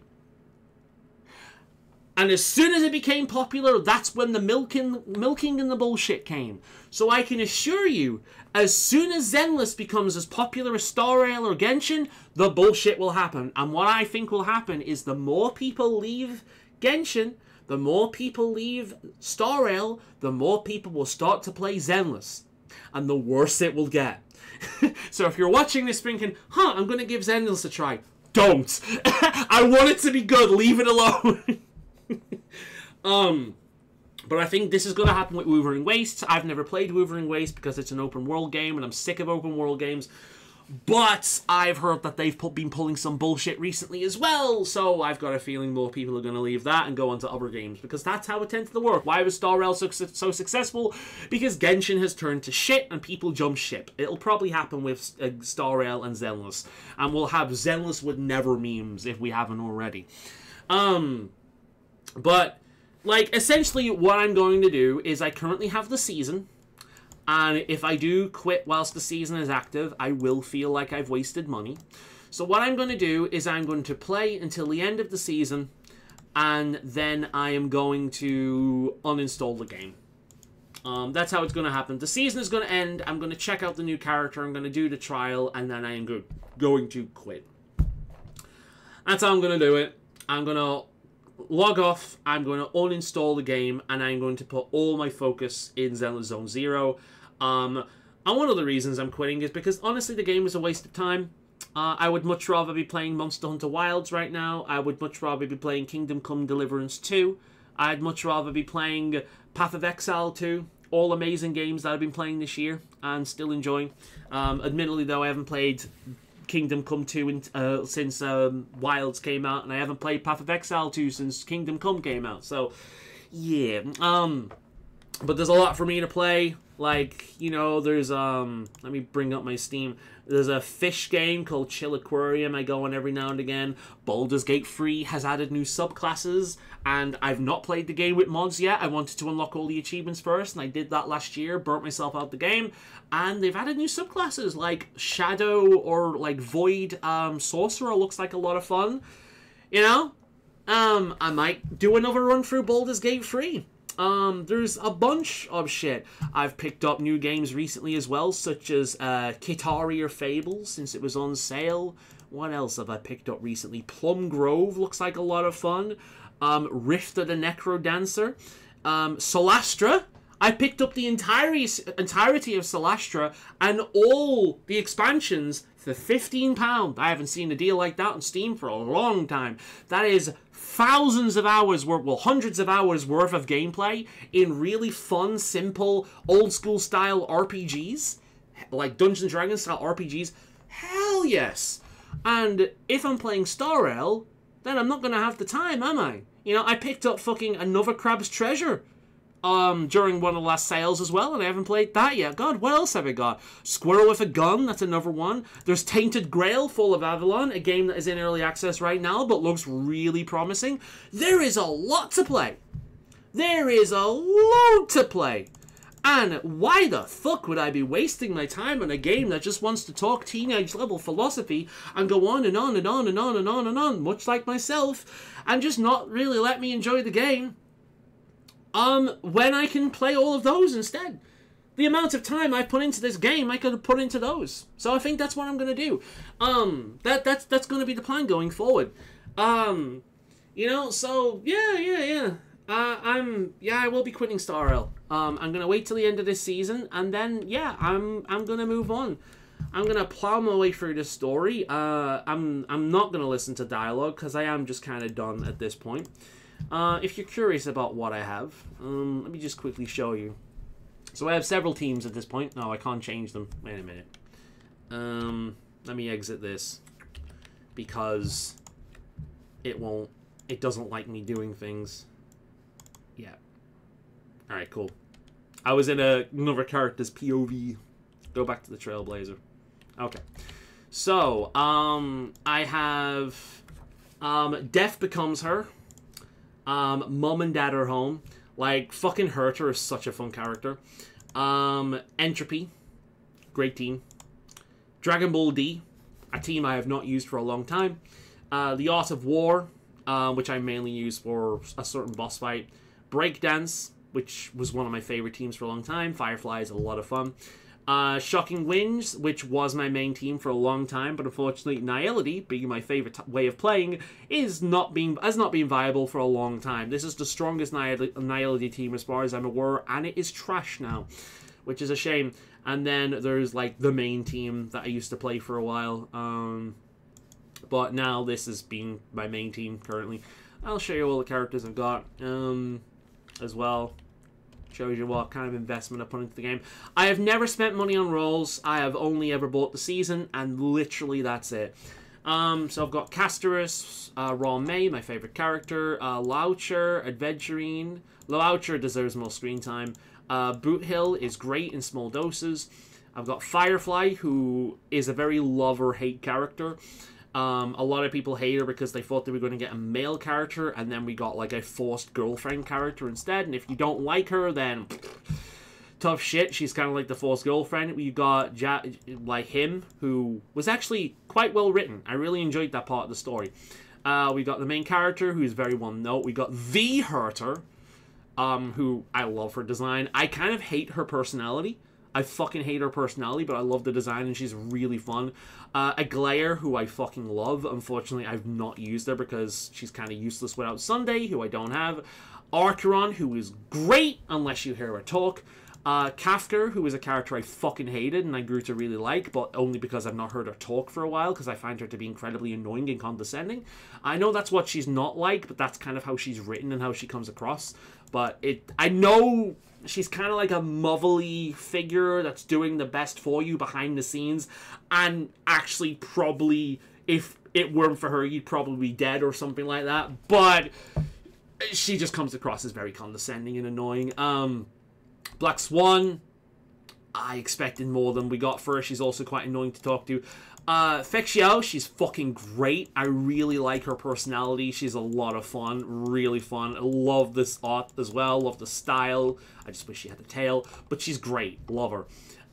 And as soon as it became popular, that's when the milking and the bullshit came. So I can assure you, as soon as Zenless becomes as popular as Star Rail or Genshin, the bullshit will happen. And what I think will happen is the more people leave Genshin, the more people leave Star Rail, the more people will start to play Zenless. And the worse it will get. So if you're watching this thinking, I'm going to give Zenless a try. Don't. I want it to be good. Leave it alone. But I think this is going to happen with Wuthering Wastes. I've never played Wuthering Wastes because it's an open world game and I'm sick of open world games. But I've heard that they've been pulling some bullshit recently as well, so I've got a feeling more people are going to leave that and go on to other games, because that's how it tends to work. Why was Star Rail so successful? Because Genshin has turned to shit and people jump ship. It'll probably happen with Star Rail and Zenless, and we'll have Zenless with never memes if we haven't already. But, like, essentially what I'm going to do is I currently have the season. And if I do quit whilst the season is active, I will feel like I've wasted money. So what I'm going to do is I'm going to play until the end of the season, and then I am going to uninstall the game. That's how it's going to happen. The season is going to end, I'm going to check out the new character, I'm going to do the trial, and then I am going to quit. That's how I'm going to do it. I'm going to log off, I'm going to uninstall the game, and I'm going to put all my focus in Zenless Zone Zero. And one of the reasons I'm quitting is because, honestly, the game is a waste of time. I would much rather be playing Monster Hunter Wilds right now. I would much rather be playing Kingdom Come Deliverance 2. I'd much rather be playing Path of Exile 2. All amazing games that I've been playing this year and still enjoying. Admittedly, though, I haven't played Kingdom Come 2 since Wilds came out, and I haven't played Path of Exile 2 since Kingdom Come came out. So, yeah. But there's a lot for me to play. Like, you know, there's, let me bring up my Steam. There's a fish game called Chill Aquarium I go on every now and again. Baldur's Gate 3 has added new subclasses, and I've not played the game with mods yet. I wanted to unlock all the achievements first, and I did that last year, burnt myself out the game, and they've added new subclasses, like Shadow or, like, Void Sorcerer looks like a lot of fun, you know? I might do another run through Baldur's Gate 3. There's a bunch of shit. I've picked up new games recently as well, such as Kitari or Fables, since it was on sale. What else have I picked up recently? Plum Grove looks like a lot of fun. Rift of the Necrodancer. Solastra. I picked up the entirety of Solastra and all the expansions for £15. I haven't seen a deal like that on Steam for a long time. That is thousands of hours worth, well, hundreds of hours worth of gameplay in really fun, simple, old school style RPGs, like Dungeons & Dragons style RPGs. Hell yes! And if I'm playing Star Rail, then I'm not going to have the time, am I? You know, I picked up fucking another Crab's Treasure during one of the last sales as well, and I haven't played that yet. God, what else have I got? Squirrel with a Gun, that's another one. There's Tainted Grail, Fall of Avalon, a game that is in early access right now, but looks really promising. There is a lot to play. There is a load to play. And why the fuck would I be wasting my time on a game that just wants to talk teenage-level philosophy and go on and on and on and on and on and on, much like myself, and just not really let me enjoy the game? When I can play all of those instead. The amount of time I've put into this game, I could have put into those. So I think that's what I'm gonna do. That's gonna be the plan going forward. You know, so yeah. I will be quitting Star Rail. I'm gonna wait till the end of this season, and then yeah, I'm gonna move on. I'm gonna plow my way through this story. I'm not gonna listen to dialogue because I am just kind of done at this point. If you're curious about what I have, let me just quickly show you. So I have several teams at this point. No, I can't change them. Wait a minute. Let me exit this because it doesn't like me doing things. Yeah. Alright, cool. I was in another character's POV. Go back to the Trailblazer. Okay. So, I have Death Becomes Her. Mom and Dad Are Home. Like, fucking Herter is such a fun character. Entropy. Great team. Dragon Ball D. A team I have not used for a long time. The Art of War, which I mainly use for a certain boss fight. Breakdance, which was one of my favorite teams for a long time. Firefly is a lot of fun. Shocking Winds, which was my main team for a long time, but unfortunately Nihility, being my favorite way of playing, has not been viable for a long time. This is the strongest Nihility team as far as I'm aware, and it is trash now, which is a shame. And then there's like the main team that I used to play for a while, but now this has been my main team currently. I'll show you all the characters I've got as well. Shows you what kind of investment I put into the game. I have never spent money on rolls. I have only ever bought the season, and literally that's it. So I've got Castorus, Raw May, my favorite character, Loucher, Adventurine. Loucher deserves more screen time. Boot Hill is great in small doses. I've got Firefly, who is a very love or hate character. A lot of people hate her because they thought they were going to get a male character, and then we got like a forced girlfriend character instead. And if you don't like her, then tough shit. She's kind of like the forced girlfriend. We got like him, who was actually quite well written. I really enjoyed that part of the story. We got the main character, who's very one note. We got the Herter, who I love her design. I kind of hate her personality. I fucking hate her personality, but I love the design, and she's really fun. Aglaia, who I fucking love. Unfortunately, I've not used her because she's kind of useless without Sunday, who I don't have. Archeron, who is great unless you hear her talk. Kafka, who is a character I fucking hated and I grew to really like, but only because I've not heard her talk for a while, because I find her to be incredibly annoying and condescending. I know that's what she's not like, but that's kind of how she's written and how she comes across. But I know she's kind of like a motherly figure that's doing the best for you behind the scenes, and actually probably, if it weren't for her, you'd probably be dead or something like that. But she just comes across as very condescending and annoying. Black Swan, I expected more than we got for her. She's also quite annoying to talk to. Feng Xiao, she's fucking great. I really like her personality. She's a lot of fun. Really fun. I love this art as well. Love the style. I just wish she had the tail. But she's great. Love her.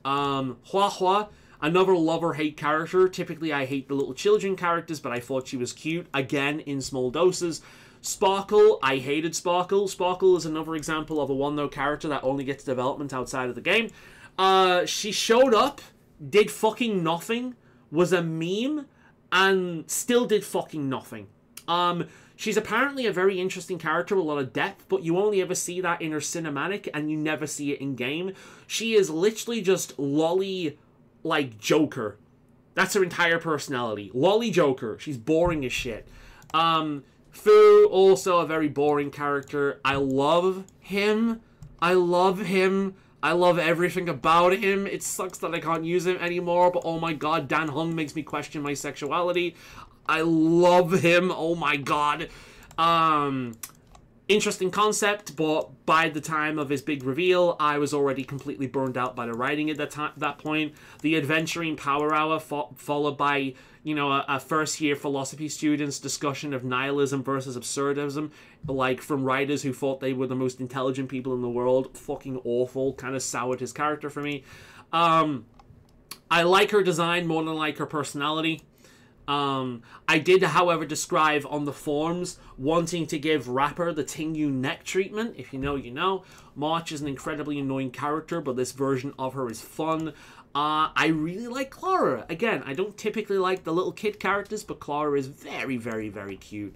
Hua Hua, another love-or-hate character. Typically, I hate the little children characters, but I thought she was cute. Again, in small doses. Sparkle, I hated Sparkle. Sparkle is another example of a one-note character that only gets development outside of the game. She showed up, did fucking nothing, was a meme, and still did fucking nothing. She's apparently a very interesting character with a lot of depth, but you only ever see that in her cinematic, and you never see it in-game. She is literally just lolly, like, Joker. That's her entire personality. Lolly Joker. She's boring as shit. Fu, also a very boring character. I love him. I love him. I love everything about him. It sucks that I can't use him anymore, but oh my god, Dan Heng makes me question my sexuality. I love him. Oh my god. Interesting concept, but by the time of his big reveal, I was already completely burned out by the writing at that point. The adventuring power hour followed by, you know, a first-year philosophy student's discussion of nihilism versus absurdism, like from writers who thought they were the most intelligent people in the world. Fucking awful. Kind of soured his character for me. I like her design more than I like her personality. I did, however, describe on the forums wanting to give Rapper the Tingyu neck treatment. If you know, you know. March is an incredibly annoying character, but this version of her is fun. I really like Clara. Again, I don't typically like the little kid characters, but Clara is very, very, very cute.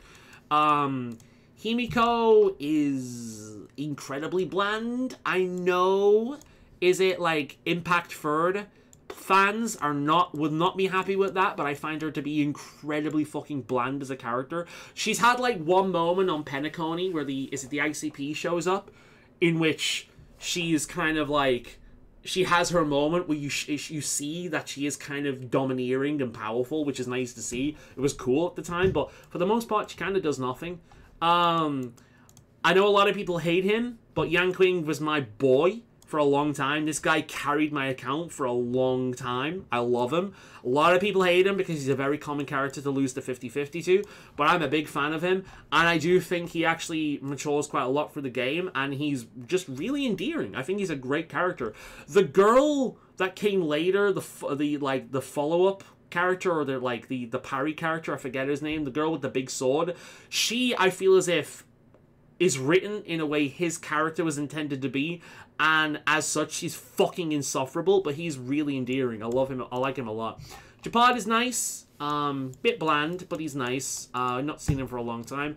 Himiko is incredibly bland. I know. Is it like Impact Third? Fans would not be happy with that, but I find her to be incredibly fucking bland as a character. She's had like one moment on Penacony where the ICP shows up, in which she's kind of like, she has her moment where you see that she is kind of domineering and powerful, which is nice to see. It was cool at the time, but for the most part, she kind of does nothing. I know a lot of people hate him, but Yang Qing was my boy for a long time. This guy carried my account for a long time. I love him. A lot of people hate him because he's a very common character to lose the 50-50 to, but I'm a big fan of him, and I do think he actually matures quite a lot for the game, and he's just really endearing. I think he's a great character. The girl that came later, the follow-up character, or the parry character, I forget his name, the girl with the big sword, she, I feel as if, is written in a way his character was intended to be, and as such, he's fucking insufferable, but he's really endearing. I love him. I like him a lot. Japad is nice. Bit bland, but he's nice. Not seen him for a long time.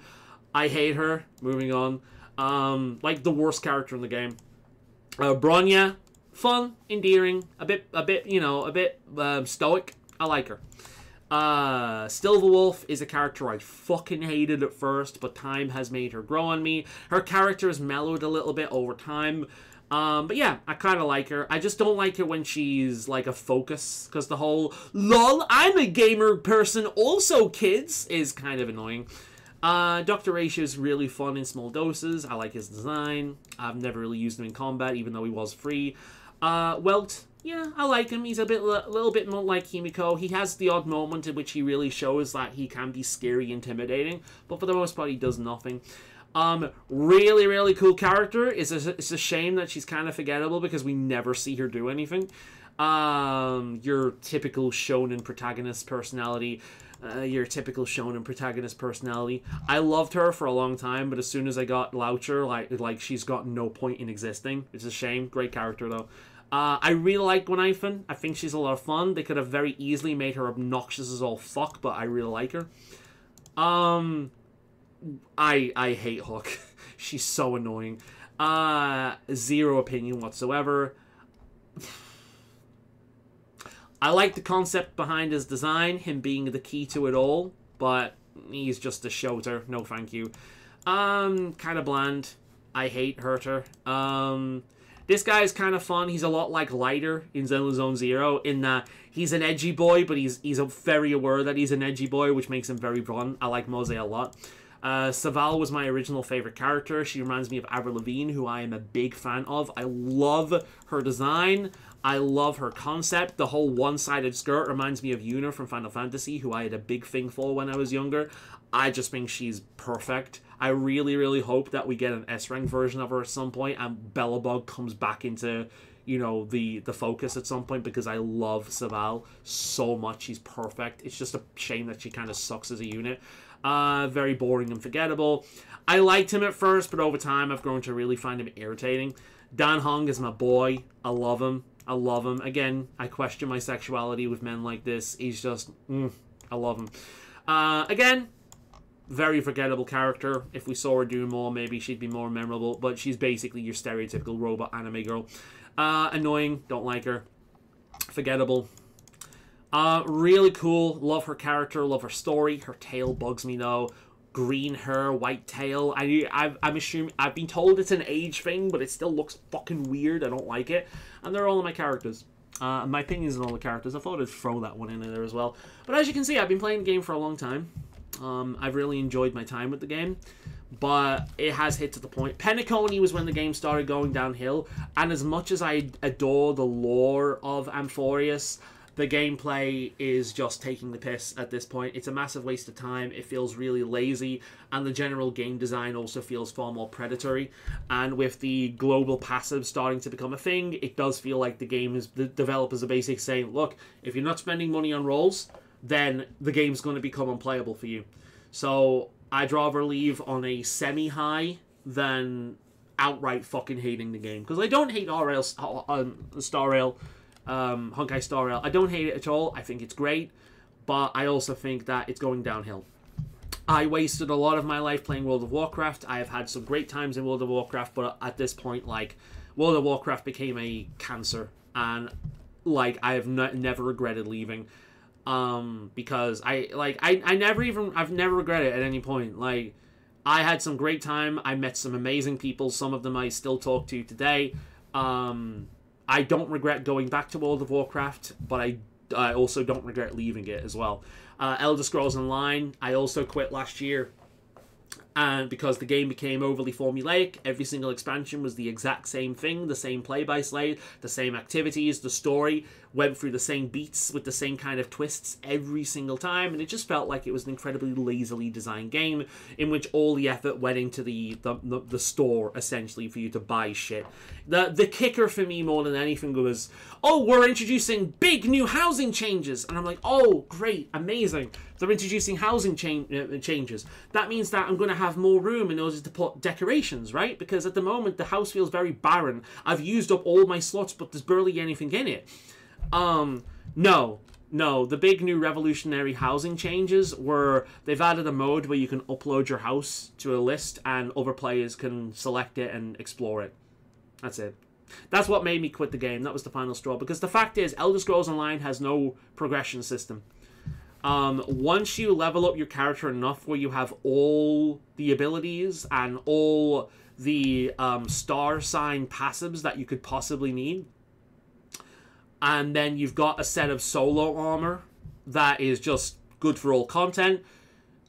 I hate her. Moving on. Like the worst character in the game. Bronya, fun, endearing, a bit stoic. I like her. Silverwolf is a character I fucking hated at first, but time has made her grow on me. Her character has mellowed a little bit over time. But yeah, I kind of like her. I just don't like her when she's like a focus, because the whole "lol, I'm a gamer person also, kids" is kind of annoying. Dr. Ratio is really fun in small doses. I like his design. I've never really used him in combat, even though he was free. Welt, yeah, I like him. He's a little bit more like Himiko. He has the odd moment in which he really shows that he can be scary, intimidating, but for the most part, he does nothing. Really, really cool character. It's a shame that she's kind of forgettable because we never see her do anything. Your typical shonen protagonist personality. I loved her for a long time, but as soon as I got Laucher, like she's got no point in existing. It's a shame. Great character, though. I really like Gwenaifen. I think she's a lot of fun. They could have very easily made her obnoxious as all fuck, but I really like her. I hate Hook. She's so annoying. Zero opinion whatsoever. I like the concept behind his design, him being the key to it all, but he's just a shoter. No thank you. Kind of bland. I hate Herter. This guy is kind of fun. He's a lot like Lighter in Zenless Zone Zero in that he's an edgy boy, but he's very aware that he's an edgy boy, which makes him very fun. I like Mose a lot. Saval was my original favorite character. She reminds me of Avril Lavigne, who I am a big fan of. I love her design. I love her concept. The whole one-sided skirt reminds me of Yuna from Final Fantasy, who I had a big thing for when I was younger. I just think she's perfect. I really, really hope that we get an S-rank version of her at some point, and Belobog comes back into, you know, the focus at some point, because I love Saval so much. She's perfect. It's just a shame that she kind of sucks as a unit. Very boring and forgettable. I liked him at first, but over time I've grown to really find him irritating. Dan Hong is my boy. I love him. I love him. Again, I question my sexuality with men like this. He's just, I love him. Again, very forgettable character. If we saw her do more, maybe she'd be more memorable, but she's basically your stereotypical robot anime girl. Annoying, don't like her. Forgettable. Really cool, love her character, love her story. Her tail bugs me though. Green hair, white tail. I'm assuming, I've been told it's an age thing, but it still looks fucking weird. I don't like it. And they're all of my characters. My opinions on all the characters. I thought I'd throw that one in there as well. But as you can see, I've been playing the game for a long time. I've really enjoyed my time with the game, but it has hit to the point. Penacony was when the game started going downhill, and as much as I adore the lore of Amphorius, the gameplay is just taking the piss at this point. It's a massive waste of time. It feels really lazy, and the general game design also feels far more predatory. And with the global passive starting to become a thing, it does feel like the developers are basically saying, look, if you're not spending money on rolls, then the game's going to become unplayable for you. So I'd rather leave on a semi-high than outright fucking hating the game. Because I don't hate Star Rail, Honkai Star Rail. I don't hate it at all. I think it's great. But I also think that it's going downhill. I wasted a lot of my life playing World of Warcraft. I have had some great times in World of Warcraft, but at this point, like, World of Warcraft became a cancer. And, like, I have never regretted leaving. Because I've never regretted it at any point. Like, I had some great time. I met some amazing people. Some of them I still talk to today. I don't regret going back to World of Warcraft, but I also don't regret leaving it as well. Elder Scrolls Online, I also quit last year. And because the game became overly formulaic, every single expansion was the exact same thing, the same play-by-slate, the same activities, the story went through the same beats with the same kind of twists every single time, and it just felt like it was an incredibly lazily designed game in which all the effort went into the store, essentially, for you to buy shit. The kicker for me more than anything was, oh, we're introducing big new housing changes, and I'm like, oh, great, amazing. They're introducing housing changes. That means that I'm going to have more room in order to put decorations, right? Because at the moment, the house feels very barren. I've used up all my slots, but there's barely anything in it. No. The big new revolutionary housing changes were they've added a mode where you can upload your house to a list and other players can select it and explore it. That's it. That's what made me quit the game. That was the final straw. Because the fact is, Elder Scrolls Online has no progression system. Once you level up your character enough where you have all the abilities and all the star sign passives that you could possibly need, and then you've got a set of solo armor that is just good for all content,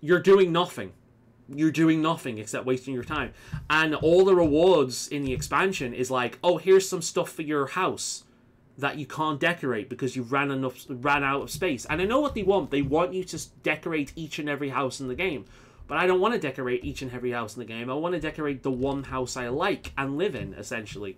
you're doing nothing. You're doing nothing except wasting your time. And all the rewards in the expansion is like, oh, here's some stuff for your house that you can't decorate because you've ran out of space. And I know what they want. They want you to decorate each and every house in the game. But I don't want to decorate each and every house in the game. I want to decorate the one house I like and live in, essentially.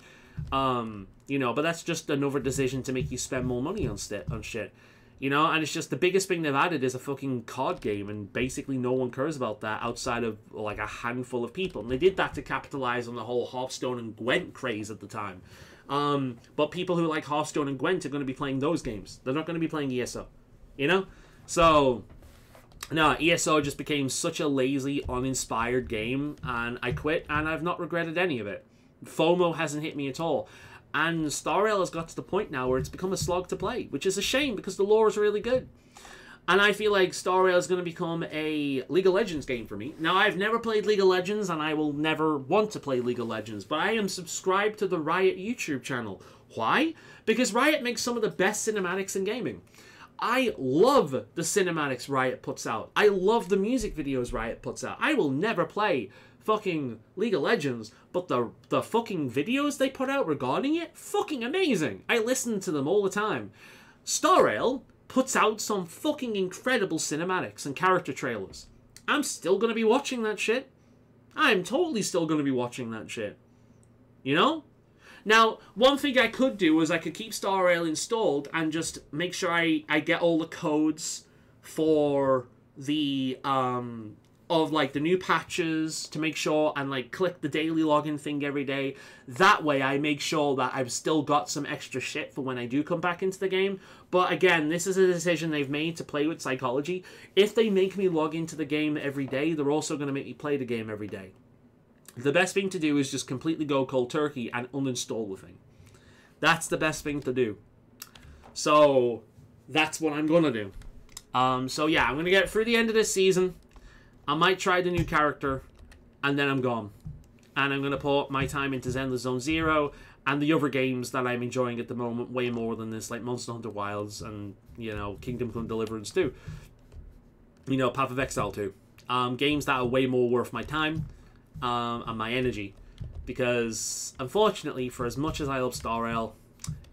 You know, but that's just another decision to make you spend more money on shit. You know, and it's just the biggest thing they've added is a fucking card game, and basically no one cares about that outside of, like, a handful of people. And they did that to capitalize on the whole Hearthstone and Gwent craze at the time. But people who like Hearthstone and Gwent are going to be playing those games. They're not going to be playing ESO. You know? So, no, ESO just became such a lazy, uninspired game, and I quit, and I've not regretted any of it. FOMO hasn't hit me at all. And Star Rail has got to the point now where it's become a slog to play, which is a shame because the lore is really good. And I feel like Star Rail is going to become a League of Legends game for me. Now, I've never played League of Legends, and I will never want to play League of Legends, but I am subscribed to the Riot YouTube channel. Why? Because Riot makes some of the best cinematics in gaming. I love the cinematics Riot puts out. I love the music videos Riot puts out. I will never play fucking League of Legends, but the fucking videos they put out regarding it, fucking amazing. I listen to them all the time. Star Rail puts out some fucking incredible cinematics and character trailers. I'm still going to be watching that shit. I'm totally still going to be watching that shit. You know? Now, one thing I could do is I could keep Star Rail installed and just make sure I get all the codes for the, of like the new patches to make sure and like click the daily login thing every day. That way I make sure that I've still got some extra shit for when I do come back into the game. But again, this is a decision they've made to play with psychology. If they make me log into the game every day, they're also going to make me play the game every day. The best thing to do is just completely go cold turkey and uninstall the thing. That's the best thing to do. So that's what I'm going to do. So yeah, I'm going to get through the end of this season. I might try the new character, and then I'm gone. And I'm going to put my time into Zenless Zone Zero and the other games that I'm enjoying at the moment way more than this, like Monster Hunter Wilds and, you know, Kingdom Come Deliverance 2. You know, Path of Exile 2. Games that are way more worth my time and my energy. Because, unfortunately, for as much as I love Star Rail,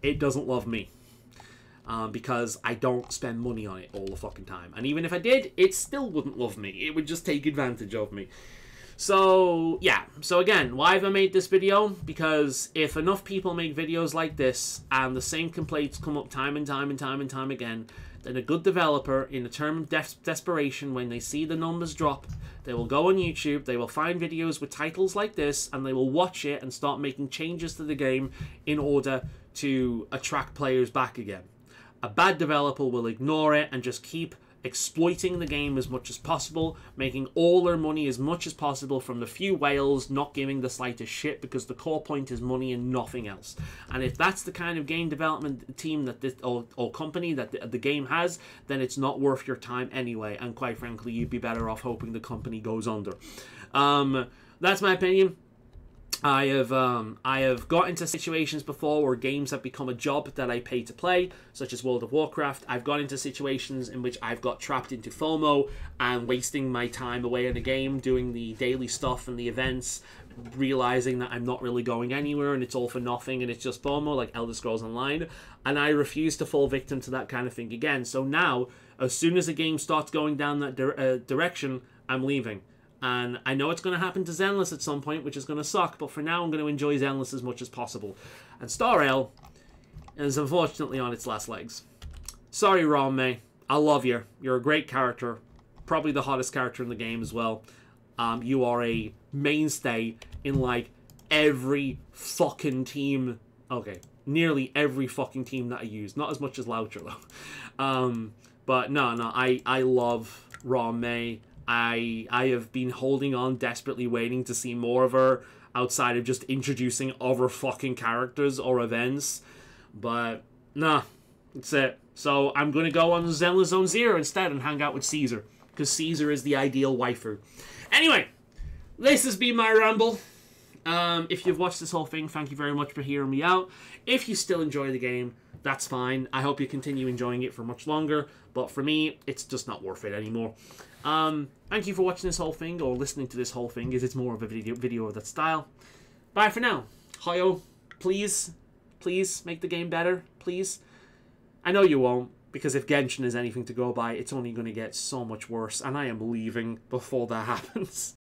it doesn't love me. Because I don't spend money on it all the fucking time. And even if I did, it still wouldn't love me. It would just take advantage of me. So, yeah. So again, why have I made this video? Because if enough people make videos like this, and the same complaints come up time and time and time and time again, then a good developer, in a term of desperation, when they see the numbers drop, they will go on YouTube, they will find videos with titles like this, and they will watch it and start making changes to the game in order to attract players back again. A bad developer will ignore it and just keep exploiting the game as much as possible, making all their money as much as possible from the few whales, not giving the slightest shit, because the core point is money and nothing else. And if that's the kind of game development team that this or company that the game has, then it's not worth your time anyway, and quite frankly, you'd be better off hoping the company goes under. That's my opinion. I have got into situations before where games have become a job that I pay to play, such as World of Warcraft. I've got into situations in which I've got trapped into FOMO and wasting my time away in a game, doing the daily stuff and the events, realizing that I'm not really going anywhere and it's all for nothing and it's just FOMO, like Elder Scrolls Online. And I refuse to fall victim to that kind of thing again. So now, as soon as a game starts going down that direction, I'm leaving. And I know it's going to happen to Zenless at some point, which is going to suck, but for now I'm going to enjoy Zenless as much as possible. And Star Rail is unfortunately on its last legs. Sorry, Ron-Mei. I love you. You're a great character. Probably the hottest character in the game as well. You are a mainstay in, like, every fucking team. Okay, nearly every fucking team that I use. Not as much as Loucher, though. But no, I love Ron-Mei. I have been holding on, desperately waiting to see more of her outside of just introducing other fucking characters or events. But, nah, that's it. So I'm going to go on Zenless Zone Zero instead and hang out with Caesar, because Caesar is the ideal waifu. Anyway, this has been my ramble. If you've watched this whole thing, thank you very much for hearing me out. If you still enjoy the game, that's fine. I hope you continue enjoying it for much longer, but for me, it's just not worth it anymore. Thank you for watching this whole thing, or listening to this whole thing, as it's more of a video of that style. Bye for now. Hoyo, please make the game better, please. I know you won't, because if Genshin is anything to go by, it's only going to get so much worse, and I am leaving before that happens.